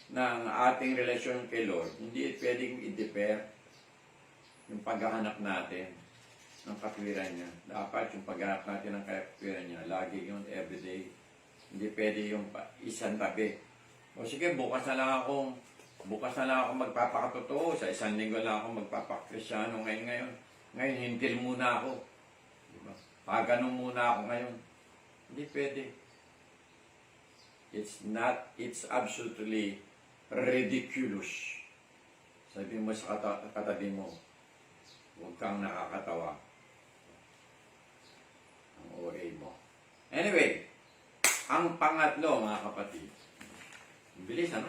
ng ating relasyon kay Lord, hindi pwedeng i-defer yung paghahanap natin ng katwiran niya. Dapat yung paghahanap natin ng katwiran niya, lagi yun, everyday. Hindi pwede yung isang tabi. O sige, bukas na lang ako magpapakatotoo. Sa isang linggo lang ako magpapakristyano ngayon. Ngayon, hintil muna ako. Diba? Paganon muna ako ngayon. Hindi pwede. It's absolutely ridiculous. Sabi mo sa katabi mo, huwag kang nakakatawa. Ang OA mo. Anyway, ang pangatlo, mga kapatid. Bilis, ano?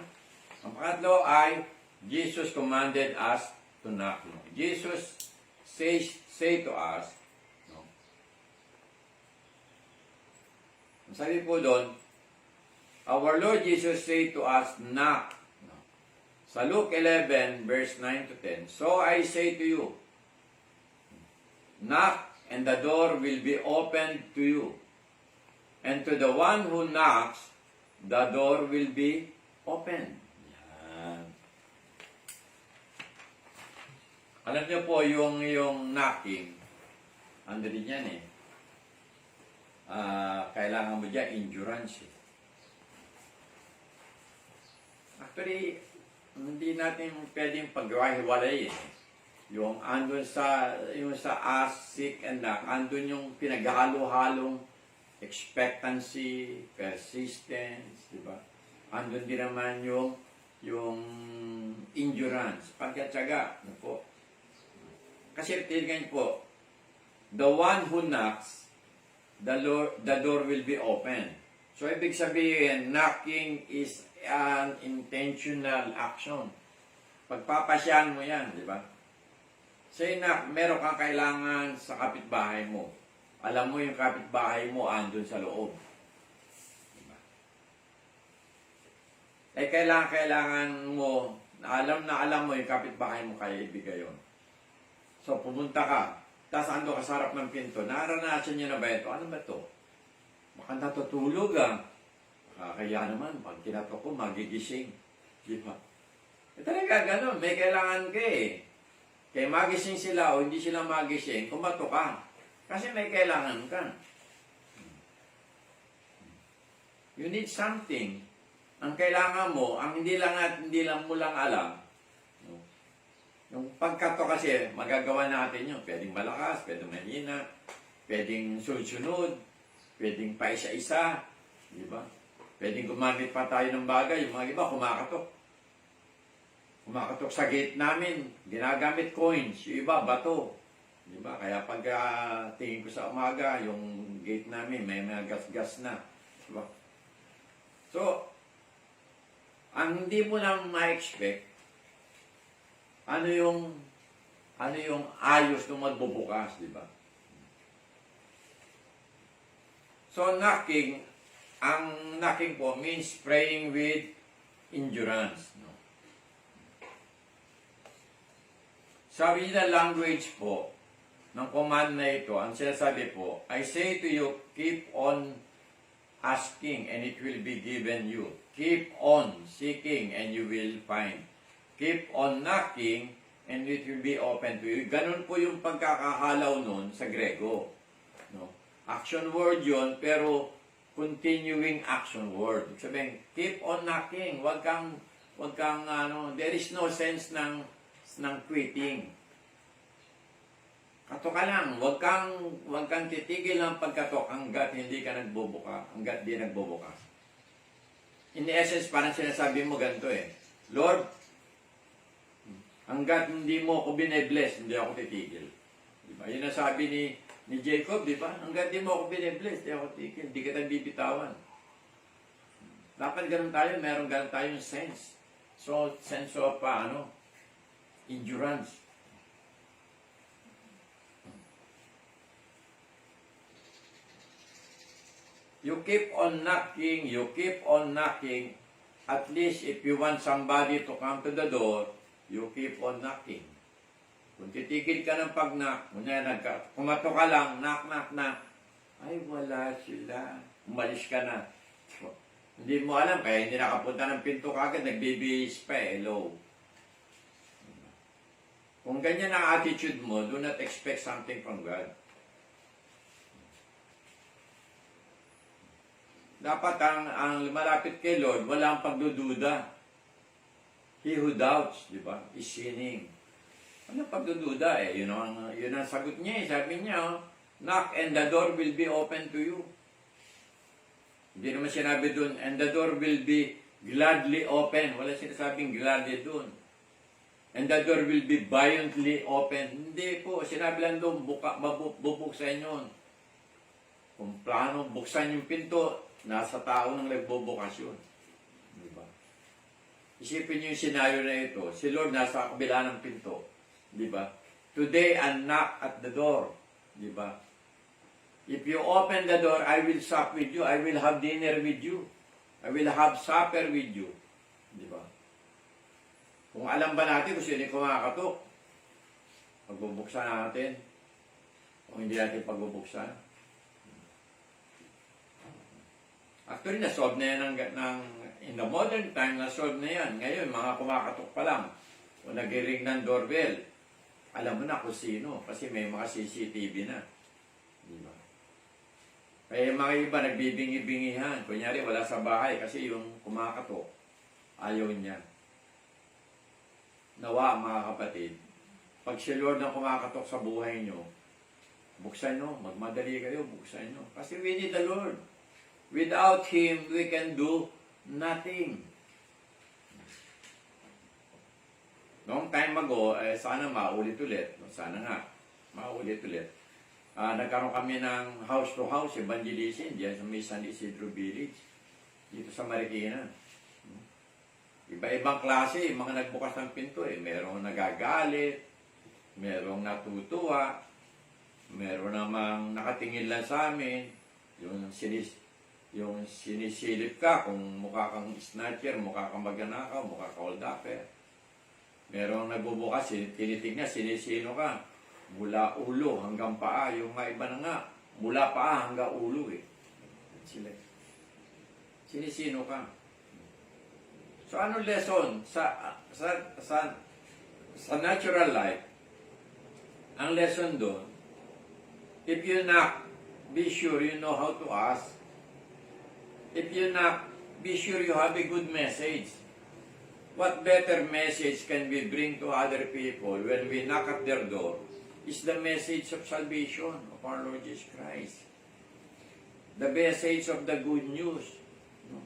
Ang pangatlo ay, Jesus commanded us to knock. Jesus say to us, no? Ang sabi po doon, our Lord Jesus say to us, knock. No? Sa Luke 11, verse 9 to 10, so I say to you, knock, and the door will be opened to you. And to the one who knocks, the door will be opened. Yan. Alam niyo po, yung knocking, ano din yan eh. kailangan mo dyan endurance. Actually, hindi natin pwedeng paghiwalay. Yung andun yung sa ask, seek, and knock, andun yung pinaghalo-halong expectancy, persistence, di ba? Andun din naman yung endurance, pagkatsaga. Ano po? Kasi tingnan po, the one who knocks, the door will be open. So, ibig sabihin, knocking is an intentional action. Pagpapasyahan mo yan, di ba? Say na, meron kang kailangan sa kapitbahay mo. Alam mo yung kapitbahay mo andun sa loob. Diba? Eh, kailangan mo, na alam mo yung kapitbahay mo kaya ibigay yun. So, pumunta ka, tapos ando ka sa harap ng pinto, naranasan niyo na ba ito? Ano ba ito? Baka natutulog kaya naman, pag kinatok ko, magigising. Di ba? Eh, talaga ganun, may kailangan ka eh. Kaya magising sila o hindi sila magising, kumato ka. Kasi may kailangan ka. You need something. Ang kailangan mo, ang hindi lang mo lang alam. Yung pagkato kasi, magagawa natin yun. Pwedeng malakas, pwedeng mahina, pwedeng sunod-sunod, pwedeng pa isa-isa. Di ba? Pwedeng gumamit pa tayo ng bagay. Yung mga iba, kumakatok sa gate namin, ginagamit coins, yung iba, bato. Di ba? Kaya pag tingin ko sa umaga, yung gate namin, may mga gas-gas na. Di ba? So, ang hindi mo lang ma-expect, ano yung ayos ng magbubukas, di ba? So, knocking, ang knocking po means praying with endurance. No? Sa original language po, ng command na ito, ang sinasabi po, I say to you, keep on asking and it will be given you. Keep on seeking and you will find. Keep on knocking and it will be open to you. Ganun po yung pagkakahalaw nun sa Grego. No? Action word yun, pero continuing action word. Sabihin, keep on knocking. Wag kang there is no sense ng quitting. Katok ka lang, wag kang titigil ng pagkatok hanggat hindi ka nagbubuka, hanggat di nagbubukas. In essence, parang sinasabi mo ganito eh, Lord, hanggat hindi mo ako bine-bless, hindi ako titigil. Diba? Yun ang sabi ni Jacob, di ba? Hanggat hindi mo ako bine-bless, hindi ako titigil, hindi kita bibitawan. Dapat ganun tayo, meron ganun tayong sense. So, sense of, endurance. You keep on knocking, at least if you want somebody to come to the door, you keep on knocking. Kung titigil ka ng pag-knock, kumato ka lang, knock, ay wala sila, umalis ka na. Hindi mo alam, kaya hindi nakapunta ng pinto kagad, nagbibihis pa hello. Kung ganyan ang attitude mo, do not expect something from God. Dapat ang lumalapit kay Lord, walang pagdududa. He who doubts, di ba, is sinning. Ano pagdududa eh? Yun ang sagot niya eh. Sabi niya, knock and the door will be open to you. Hindi naman sinabi dun, and the door will be gladly open. Wala sinasabing gladly dun. And the door will be violently open. Hindi po, sinabi lang doon, bubuksan yun. Kung plano, buksan yung pinto, nasa tao nang nagbubukas yun. Diba? Isipin niyo yung senaryo na ito. Si Lord nasa kabila ng pinto. Diba? Today, I knock at the door. Diba? If you open the door, I will sup with you. I will have dinner with you. I will have supper with you. Diba? Kung alam ba natin kung sino yung kumakatok, pagbubuksan natin, o hindi natin pagbubuksan. Actually, na-solve na yan in the modern time, na-solve na yan. Ngayon, mga kumakatok pa lang, o nag-ring ng doorbell, alam mo na kung sino, kasi may mga CCTV na. Diba? Kaya yung mga iba nagbibingi-bingihan. Kunyari, wala sa bahay kasi yung kumakatok, ayaw niya. Nawa, mga kapatid, pag si Lord ang kumakatok sa buhay nyo, buksan nyo, magmadali kayo, buksan nyo. Kasi we need the Lord. Without Him, we can do nothing. Noong time ago, sana maulit-ulit. Sana nga, maulit-ulit. Nagkaroon kami ng house-to-house evangelism diyan sa may San Isidro Village, dito sa Marikina. Iba-ibang klase, mga nagbukas ng pinto eh. Merong nagagalit, merong natutuwa, meron namang nakatingin lang sa amin, yung sinisilip ka kung mukha kang snatcher, mukha kang magnanakaw, mukha kang hold upper. Merong nagbubukas, tinitignan, sinisino ka. Mula ulo hanggang paa, yung mga iba na nga, mula paa hanggang ulo eh. Sila. Sinisino ka. So ano lesson? Sa natural life, ang lesson doon, if you knock, be sure you know how to ask. If you knock, be sure you have a good message. What better message can we bring to other people when we knock at their door? Is the message of salvation of our Lord Jesus Christ. The message of the good news. No?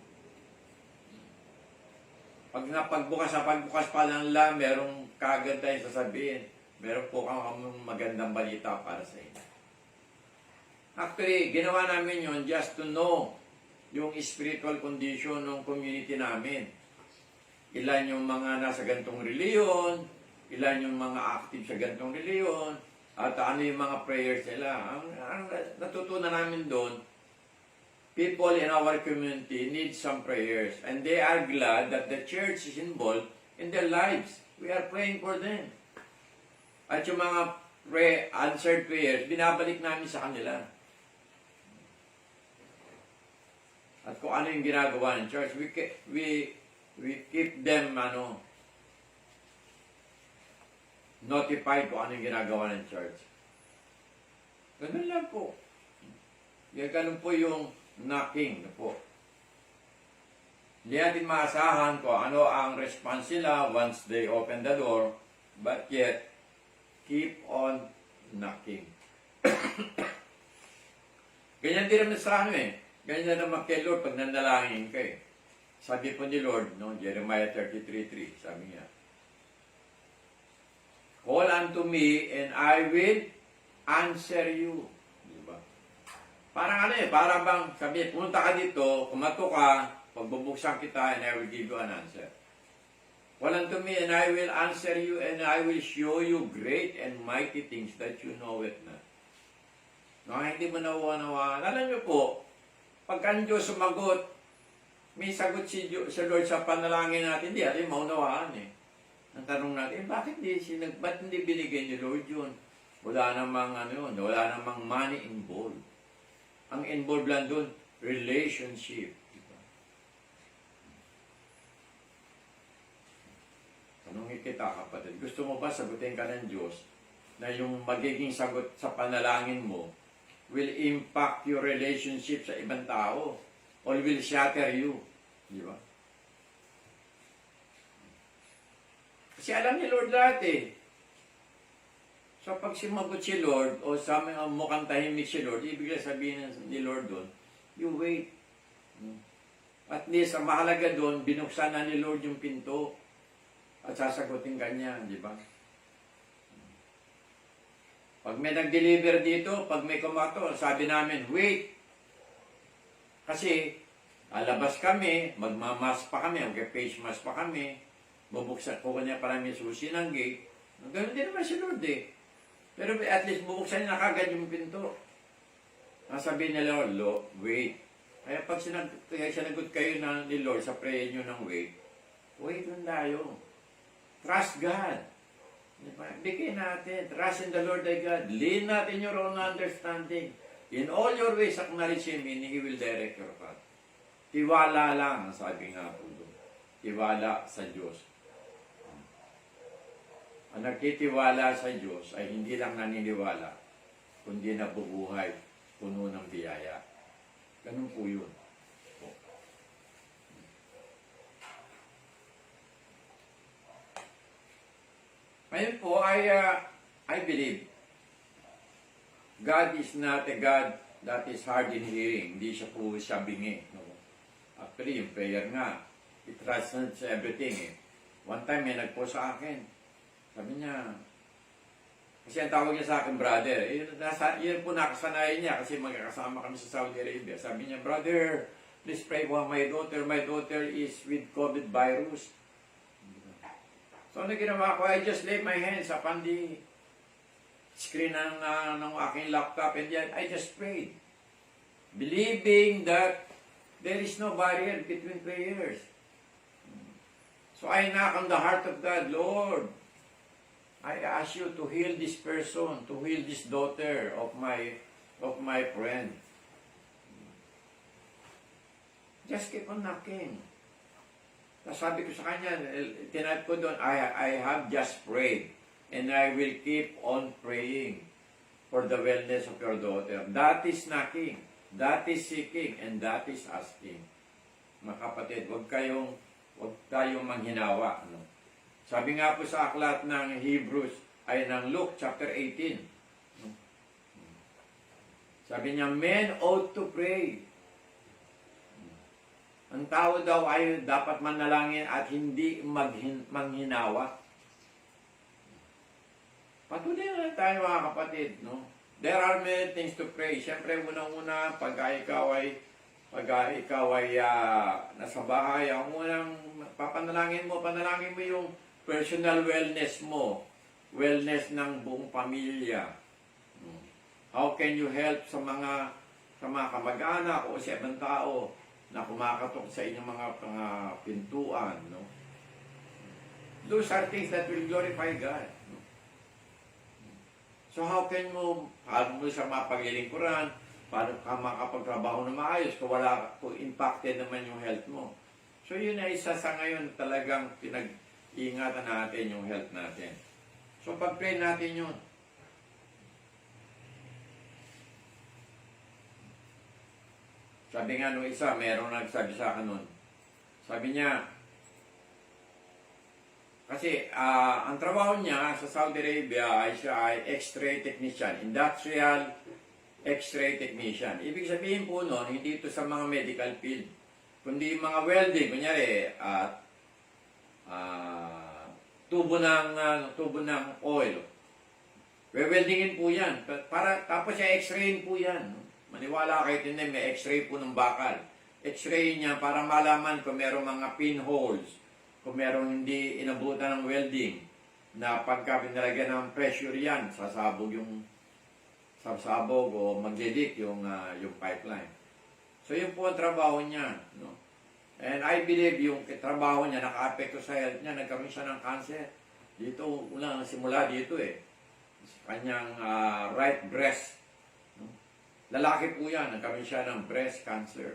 Pag pagbukas pa lang merong kagad tayong sasabihin, meron po kang magandang balita para sa inyo. Actually, ginawa namin yon just to know yung spiritual condition ng community namin. Ilan yung mga nasa gantong reliyon, ilan yung mga active sa gantong reliyon, at ano yung mga prayers nila. Ang natutunan namin doon, people in our community need some prayers. And they are glad that the church is involved in their lives. We are praying for them. At yung mga answered prayers, binabalik namin sa kanila. At kung ano yung ginagawa ng church, we keep them, notified kung ano yung ginagawa ng church. Ganun lang po. Ganun po yung knocking po. Hindi natin maasahan kung ano ang response nila once they open the door, but yet, keep on knocking. Ganyan din naman sa ganyan naman kay Lord pag nandalangin ka eh. Sabi po ni Lord, Jeremiah 33:3, sabi niya, call unto me and I will answer you. Diba? Parang parang bang sabi, pumunta ka dito, kumato ka, pagbubuksan kita and I will give you an answer. Call unto me and I will answer you and I will show you great and mighty things that you know it not. Hindi mo nawa-nawa. Alam niyo po, pagka ang Diyos sumagot, may sagot si Lord sa panalangin natin, hindi natin maunawaan eh. Ang tanong natin, ba't hindi binigay ni Lord yun? Wala namang wala namang money involved. Ang involved lang doon, relationship. Diba? Tanongin kita kapatid, gusto mo ba sagutin ka ng Diyos na yung magiging sagot sa panalangin mo will impact your relationship sa ibang tao or will shatter you? Di ba? Kasi alam ni Lord dati. So pag sumagot si Lord o sa mukhang tahimik si Lord, ibig sabihin ni Lord doon, you wait. At least ang mahalaga doon, binuksan na ni Lord yung pinto at sasagutin ka niya, di ba? Pag may nag-deliver dito, pag may kumato, sabi namin, wait. Kasi, alabas kami, magmamask pa kami, mag-face mask pa kami, bubuksan ko kanya para may susi ng gate. Ganun din naman si Lord eh. Pero at least bubuksan niya na kagad yung pinto. Sabihin niya Lord, wait. Kaya pag sinagot kayo ni Lord sa prayer nyo ng wait lang tayo. Trust God. Bigay natin. Trust in the Lord thy God. Lean natin your own understanding. In all your ways, acknowledge Him and He will direct your path. Tiwala lang, sabi nga po doon. Tiwala sa Diyos. Ang nagtitiwala sa Diyos ay hindi lang naniniwala, kundi nabubuhay, puno ng biyaya. Ganun po yun. Ngayon po, I believe God is not a God that is hard in hearing. Hindi siya po siya bingi. No? Actually, yung prayer nga, it transcends everything. Eh. One time, may nagpo sa akin. Sabi niya, kasi ang tawag niya sa akin, brother. Yun po nakasanayan niya kasi magkakasama kami sa Saudi Arabia. Sabi niya, brother, please pray for my daughter. My daughter is with COVID virus. So, ano ginawa ko? I just laid my hands upon the screen ng aking laptop and then I just prayed. Believing that there is no barrier between prayers. So, I knock on the heart of God, Lord, I ask you to heal this person, to heal this daughter of my friend. Just keep on knocking. Tapos sabi ko sa kanya, tinat ko doon, I have just prayed and I will keep on praying for the wellness of your daughter. That is knocking, that is seeking, and that is asking. Mga kapatid, huwag tayong manghinawa. Ano? Sabi nga po sa aklat ng Hebrews, ay ng Luke chapter 18. Sabi niya, men ought to pray. Ang tao daw ay dapat manalangin at hindi manghinawa. Patuloy na tayo mga kapatid. No? There are many things to pray. Siyempre, unang-una, pagka ikaw ay nasa bahay, ang unang panalangin mo yung personal wellness mo, wellness ng buong pamilya. How can you help sa mga kamag-anak o sa ibang tao na kumakatok sa inyong mga pintuan, no? Those are things that will glorify God. No? So how mo siya mapaglilingkuran, paano ka makapagtrabaho na maayos kung impacted naman yung health mo. So yun ay isa sa ngayon talagang pinag-iingatan natin yung health natin. So pag-pray natin yun. Sabi nga nung isa, merong nagsabi sa akin nun. Sabi niya, kasi ang trabaho niya sa Saudi Arabia ay siya ay X-ray technician, industrial X-ray technician. Ibig sabihin po nun, hindi ito sa mga medical field, kundi mga welding, kunyari, tubo ng oil. We-weldingin po yan. Tapos siya X-rayin po yan. Maniwala kayo din may X-ray po ng bakal. X-ray niya para malaman kung merong mga pinholes, kung merong hindi inabutan ng welding, na pagka pinalagyan ng pressure yan, sasabog o mag-leak yung pipeline. So yun po ang trabaho niya. No? And I believe yung trabaho niya naka-apekto sa health niya, nagkaroon siya ng cancer. Dito, simula dito sa kanyang right breast. Lalaki po yan, nagkaroon siya ng breast cancer.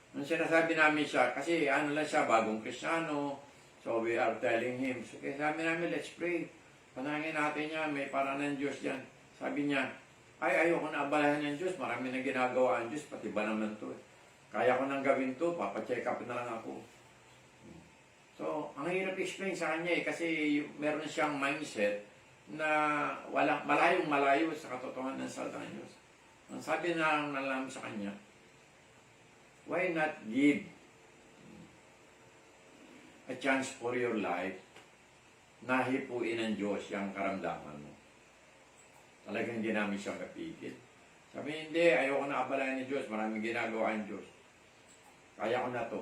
Nung sinasabi namin siya, kasi lang siya, bagong Kristiyano, so we are telling him, so, kaya sabi namin, let's pray. Panangin natin niya, may para ng Diyos yan. Sabi niya, ayoko na abalahan ng Diyos, marami na ginagawa ang Diyos, pati ba naman to. Kaya ko nang gawin to, papacheck up na lang ako. So, ang hirap explain sa kanya kasi meron siyang mindset na malayong-malayo sa katotohanan ng salita ng Diyos. Ang sabi na nalam sa kanya, why not give a chance for your life na hipuin ng Diyos yung karamdaman mo? Talagang hindi namin siyang kapigil. Sabi, hindi, ayoko na abalayan ng Diyos, maraming ginagawa ng Diyos. Kaya ko na to.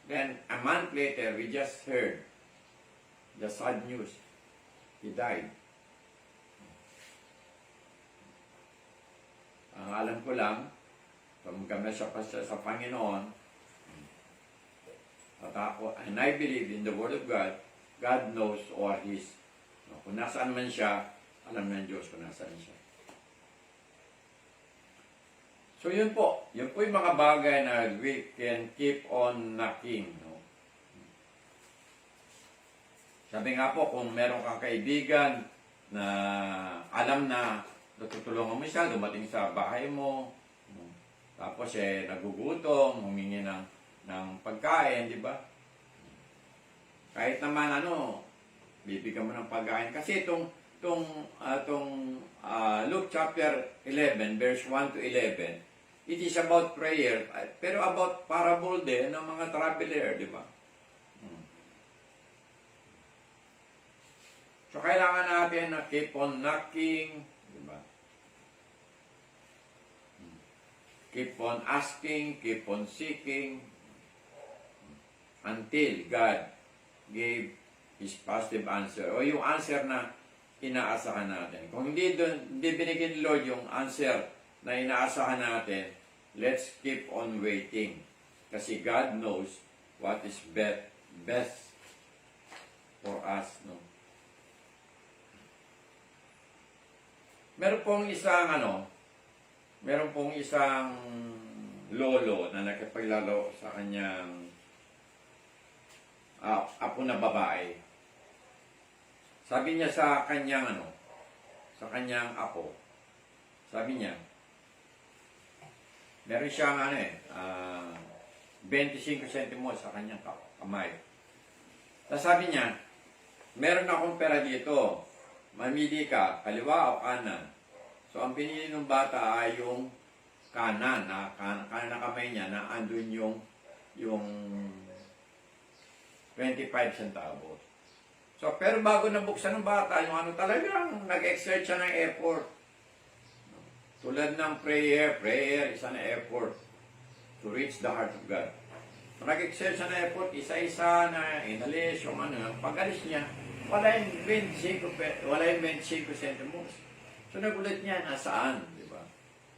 Then, a month later, we just heard the sad news. He died. Ang alam ko lang, pagkamay siya pa siya sa Panginoon, at ako, and I believe in the Word of God, God knows all His. Kung nasaan man siya, alam ng Diyos kung nasaan siya. So yun po yung mga bagay na we can keep on knocking. No? Sabi nga po, kung meron kang kaibigan na alam na tutulungan mo siya, dumating sa bahay mo, no? Tapos nagugutom, humingi ng pagkain, di ba? Kahit naman bibigyan mo ng pagkain. Kasi itong Luke chapter 11, verse 1 to 11, it is about prayer, pero about parable din ng mga traveler, di ba? So, kailangan natin na keep on knocking, di ba? Keep on asking, keep on seeking, until God gave His positive answer, o yung answer na inaasahan natin. Kung hindi binigyan ni Lord yung answer na inaasahan natin, let's keep on waiting. Kasi God knows what is best for us, no? Meron pong isang lolo na nakipaglaro sa kanyang apo na babae. Sabi niya sa kanyang apo, sabi niya, meron siyang 25 centimos sa kanyang kamay. Tapos sabi niya, meron akong pera dito, mamili ka, kaliwa o kanan. So, ang pinili ng bata ay yung kanan na kamay niya na andun yung 25 centavos. So, pero bago nabuksan ng bata, yung talagang nag-exert siya ng effort. Tulad ng prayer is an effort to reach the heart of God. So, nag-exert siya ng effort, isa-isa na inalis yung pag-alis niya, wala yung 25 centimos. So, nagulat niya, nasaan, di ba?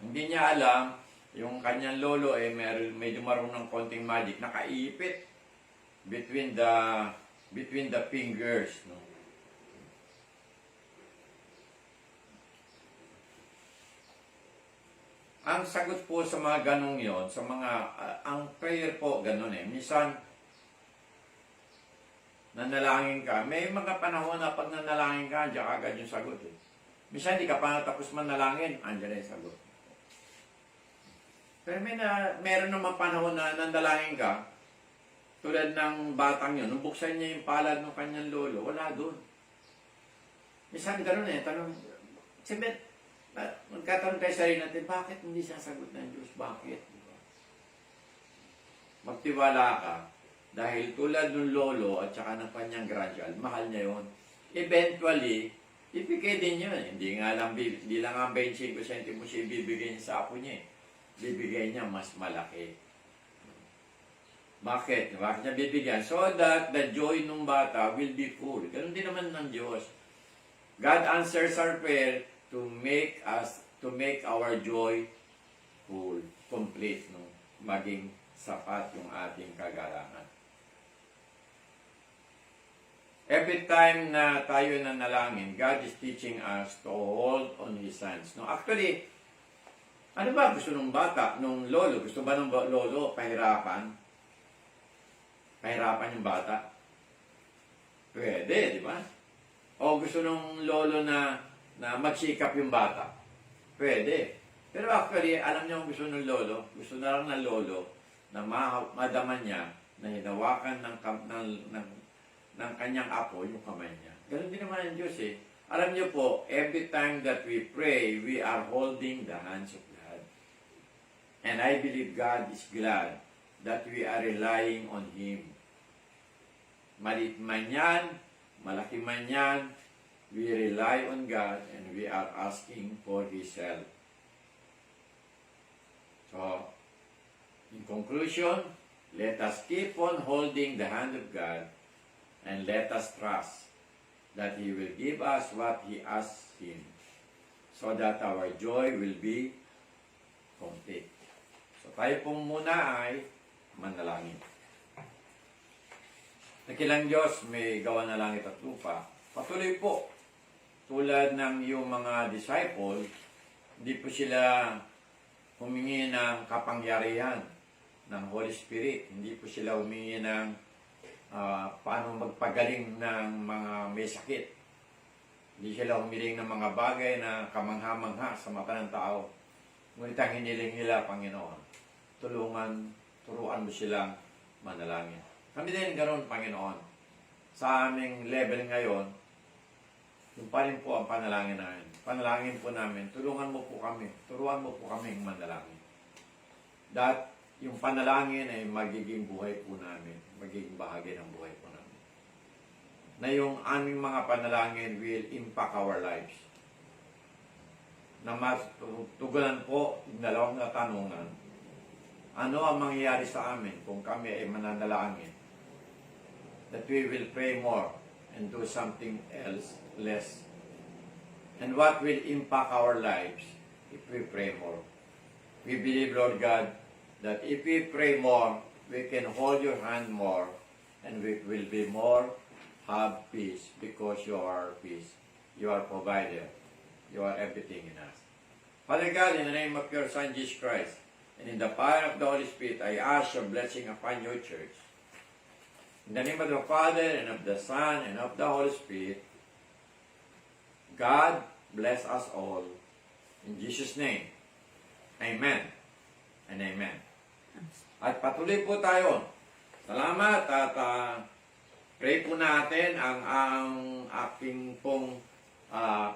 Hindi niya alam, yung kanyang lolo medyo marunong ng konting magic, nakaipit between the fingers, no? Ang sagot po sa mga ganong yon, sa mga, ang prayer po, ganon minsan, nanalangin ka, may mga panahon na pag nanalangin ka, diyan agad yung sagot Minsan, hindi ka pa natapos manalangin, andyan na yung sagot. Pero meron naman panahon na nanalangin ka, tulad ng batang yun, nung buksan niya yung palad ng kanyang lolo, wala doon. Minsan, gano'n tanong, magkatanong tayo sa rin natin, bakit hindi siya sagot ng Diyos? Bakit? Magtiwala ka, dahil tulad ng lolo at saka ng kanyang grandchild, mahal niya yun. Eventually, ibigay din yun. Hindi lang ang 25 centimos ibibigay niya sa apo niya. Bibigay niya mas malaki. Bakit? Bakit niya bibigyan? So that the joy ng bata will be full. Ganun din naman ng Diyos. God answers our prayer to make our joy full, complete, no? Maging sapat yung ating kagalangan. Every time na tayo nanalangin, God is teaching us to hold on His hands. No, actually, ano ba gusto ng bata, nung lolo? Gusto ba ng lolo pahirapan? Pahirapan yung bata? Pwede, di ba? O gusto ng lolo na magsikap yung bata? Pwede. Pero actually, alam niyo kung gusto ng lolo? Gusto na lang ng lolo na madaman niya na hinawakan ng kanyang apo yung kamay niya. Ganun din naman ang Diyos Alam niyo po, every time that we pray, we are holding the hands of God. And I believe God is glad that we are relying on Him. Maliit man yan, malaki man yan, we rely on God and we are asking for His help. So, in conclusion, let us keep on holding the hand of God and let us trust that He will give us what He asks Him so that our joy will be complete. So tayo pong muna ay manalangin. Nakilang Diyos, may gawa na langit at lupa. Patuloy po, tulad ng iyong mga disciple, hindi po sila humingi ng kapangyarihan ng Holy Spirit. Hindi po sila humingi ng paano magpagaling ng mga may sakit. Hindi sila humiling ng mga bagay na kamangha-mangha sa mata ng tao. Ngunit ang hiniling nila, Panginoon, turuan mo silang manalangin. Kami din ganoon, Panginoon. Sa aming level ngayon, yung pa rin po ang panalangin namin. Panalangin po namin, turuan mo po kami manalangin. That yung panalangin ay magiging buhay po namin, magiging bahagi ng buhay po namin. Na yung aming mga panalangin will impact our lives. Na matugunan po yung dalawang katanungan, ano ang mangyayari sa amin kung kami ay mananalangin? That we will pray more and do something else less. And what will impact our lives if we pray more? We believe, Lord God, that if we pray more, we can hold your hand more and we will be more have peace because you are peace. You are provider. You are everything in us. Father God, in the name of your Son, Jesus Christ, and in the power of the Holy Spirit, I ask your blessing upon your church. In the name of the Father, and of the Son, and of the Holy Spirit, God bless us all. In Jesus' name, Amen and Amen. At patuloy po tayo. Salamat at pray po natin ang aking pong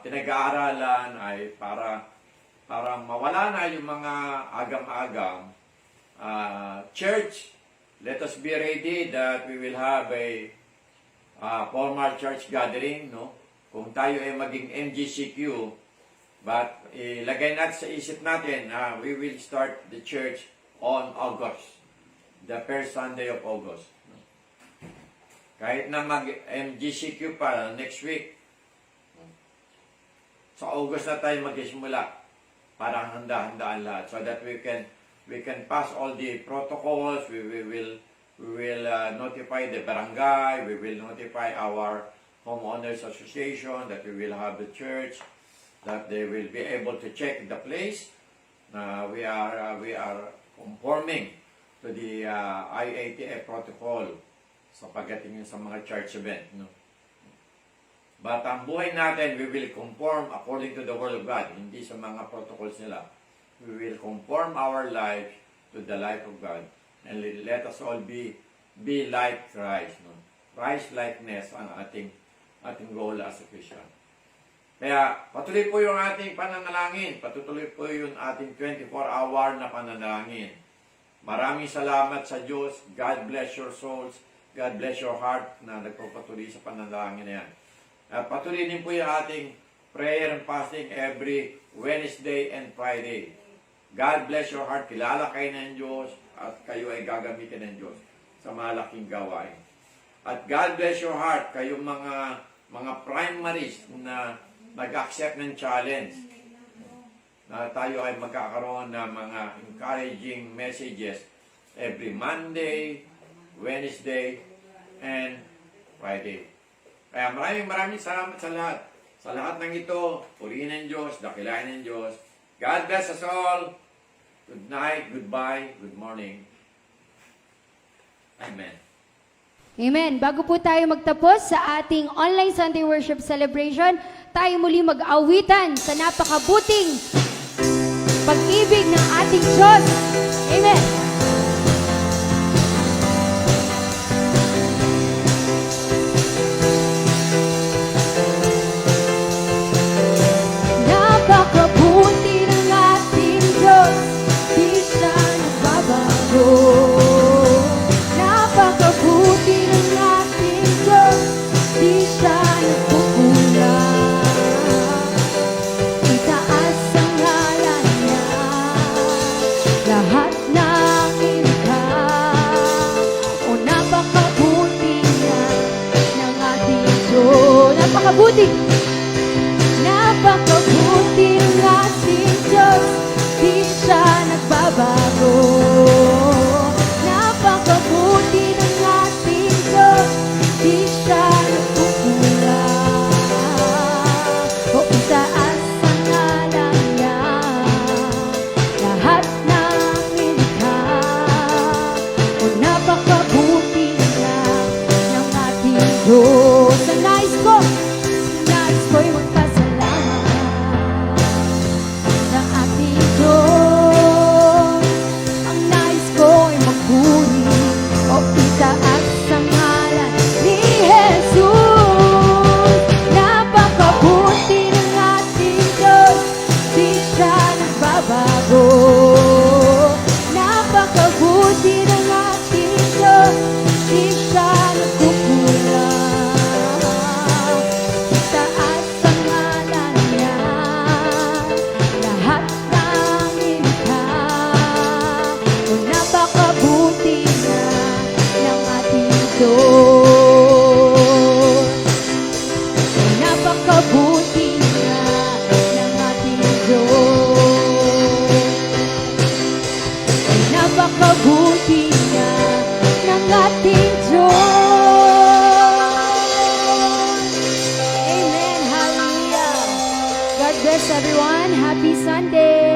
pinag-aaralan ay para mawala na yung mga agam-agam. Church, let us be ready that we will have a formal church gathering, no? Kung tayo ay maging MGCQ, but ilagay natin sa isip natin, we will start the church on August, the first Sunday of August. No? Kahit na mag-MGCQ pa next week, sa August na tayo magsisimula para handa-handaan lahat so that we can pass all the protocols. We will notify the barangay, we will notify our homeowners association that we will have the church, that they will be able to check the place. We are conforming to the IATF protocol sa pagdating sa mga church event, no? But ang buhay natin, we will conform according to the Word of God, hindi sa mga protocols nila. We will conform our life to the life of God. And let us all be like Christ. No? Christ-likeness ang ating goal as a Christian. Kaya patuloy po yung ating pananalangin. Patuloy po yung ating 24-hour na pananalangin. Maraming salamat sa Diyos. God bless your souls. God bless your heart na nagpapatuloy sa pananalangin na yan. Patuloy din po yung ating prayer and fasting every Wednesday and Friday. God bless your heart. Kilala kayo ng Diyos at kayo ay gagamitin ng Diyos sa malaking gawain. At God bless your heart, kayong mga primaries na nag-accept ng challenge. Na tayo ay magkakaroon ng mga encouraging messages every Monday, Wednesday, and Friday. Kaya maraming salamat sa lahat. Sa lahat ng ito, purihin ng Diyos, dakilain ng Diyos. God bless us all. Good night, goodbye, good morning. Amen. Amen. Bago po tayo magtapos sa ating online Sunday Worship Celebration, tayo muli mag-awitan sa napakabuting pag-ibig ng ating Diyos. Amen. Napakabuti ng ating Diyos, di siya nagbabago. Napakabuti ng ating Diyos, di siya nagkukulang. Itaas ang ngalan niya, lahat ng ilikha. O napakabuti niya ng ating Diyos. Napakabuti! Napakabuti ng ating Diyos, di siya nagbabago. Napakabuti ng ating Diyos, di siya nagkukulang. O itaas ang ngalan niya, lahat ng ilikha. O napakabuti niya ng ating Diyos. Ang nais ko, Diyos. Napakabuti nga ng ating Diyos. Napakabuti nga ng ating Diyos. Amen. Hallelujah. God bless everyone. Happy Sunday.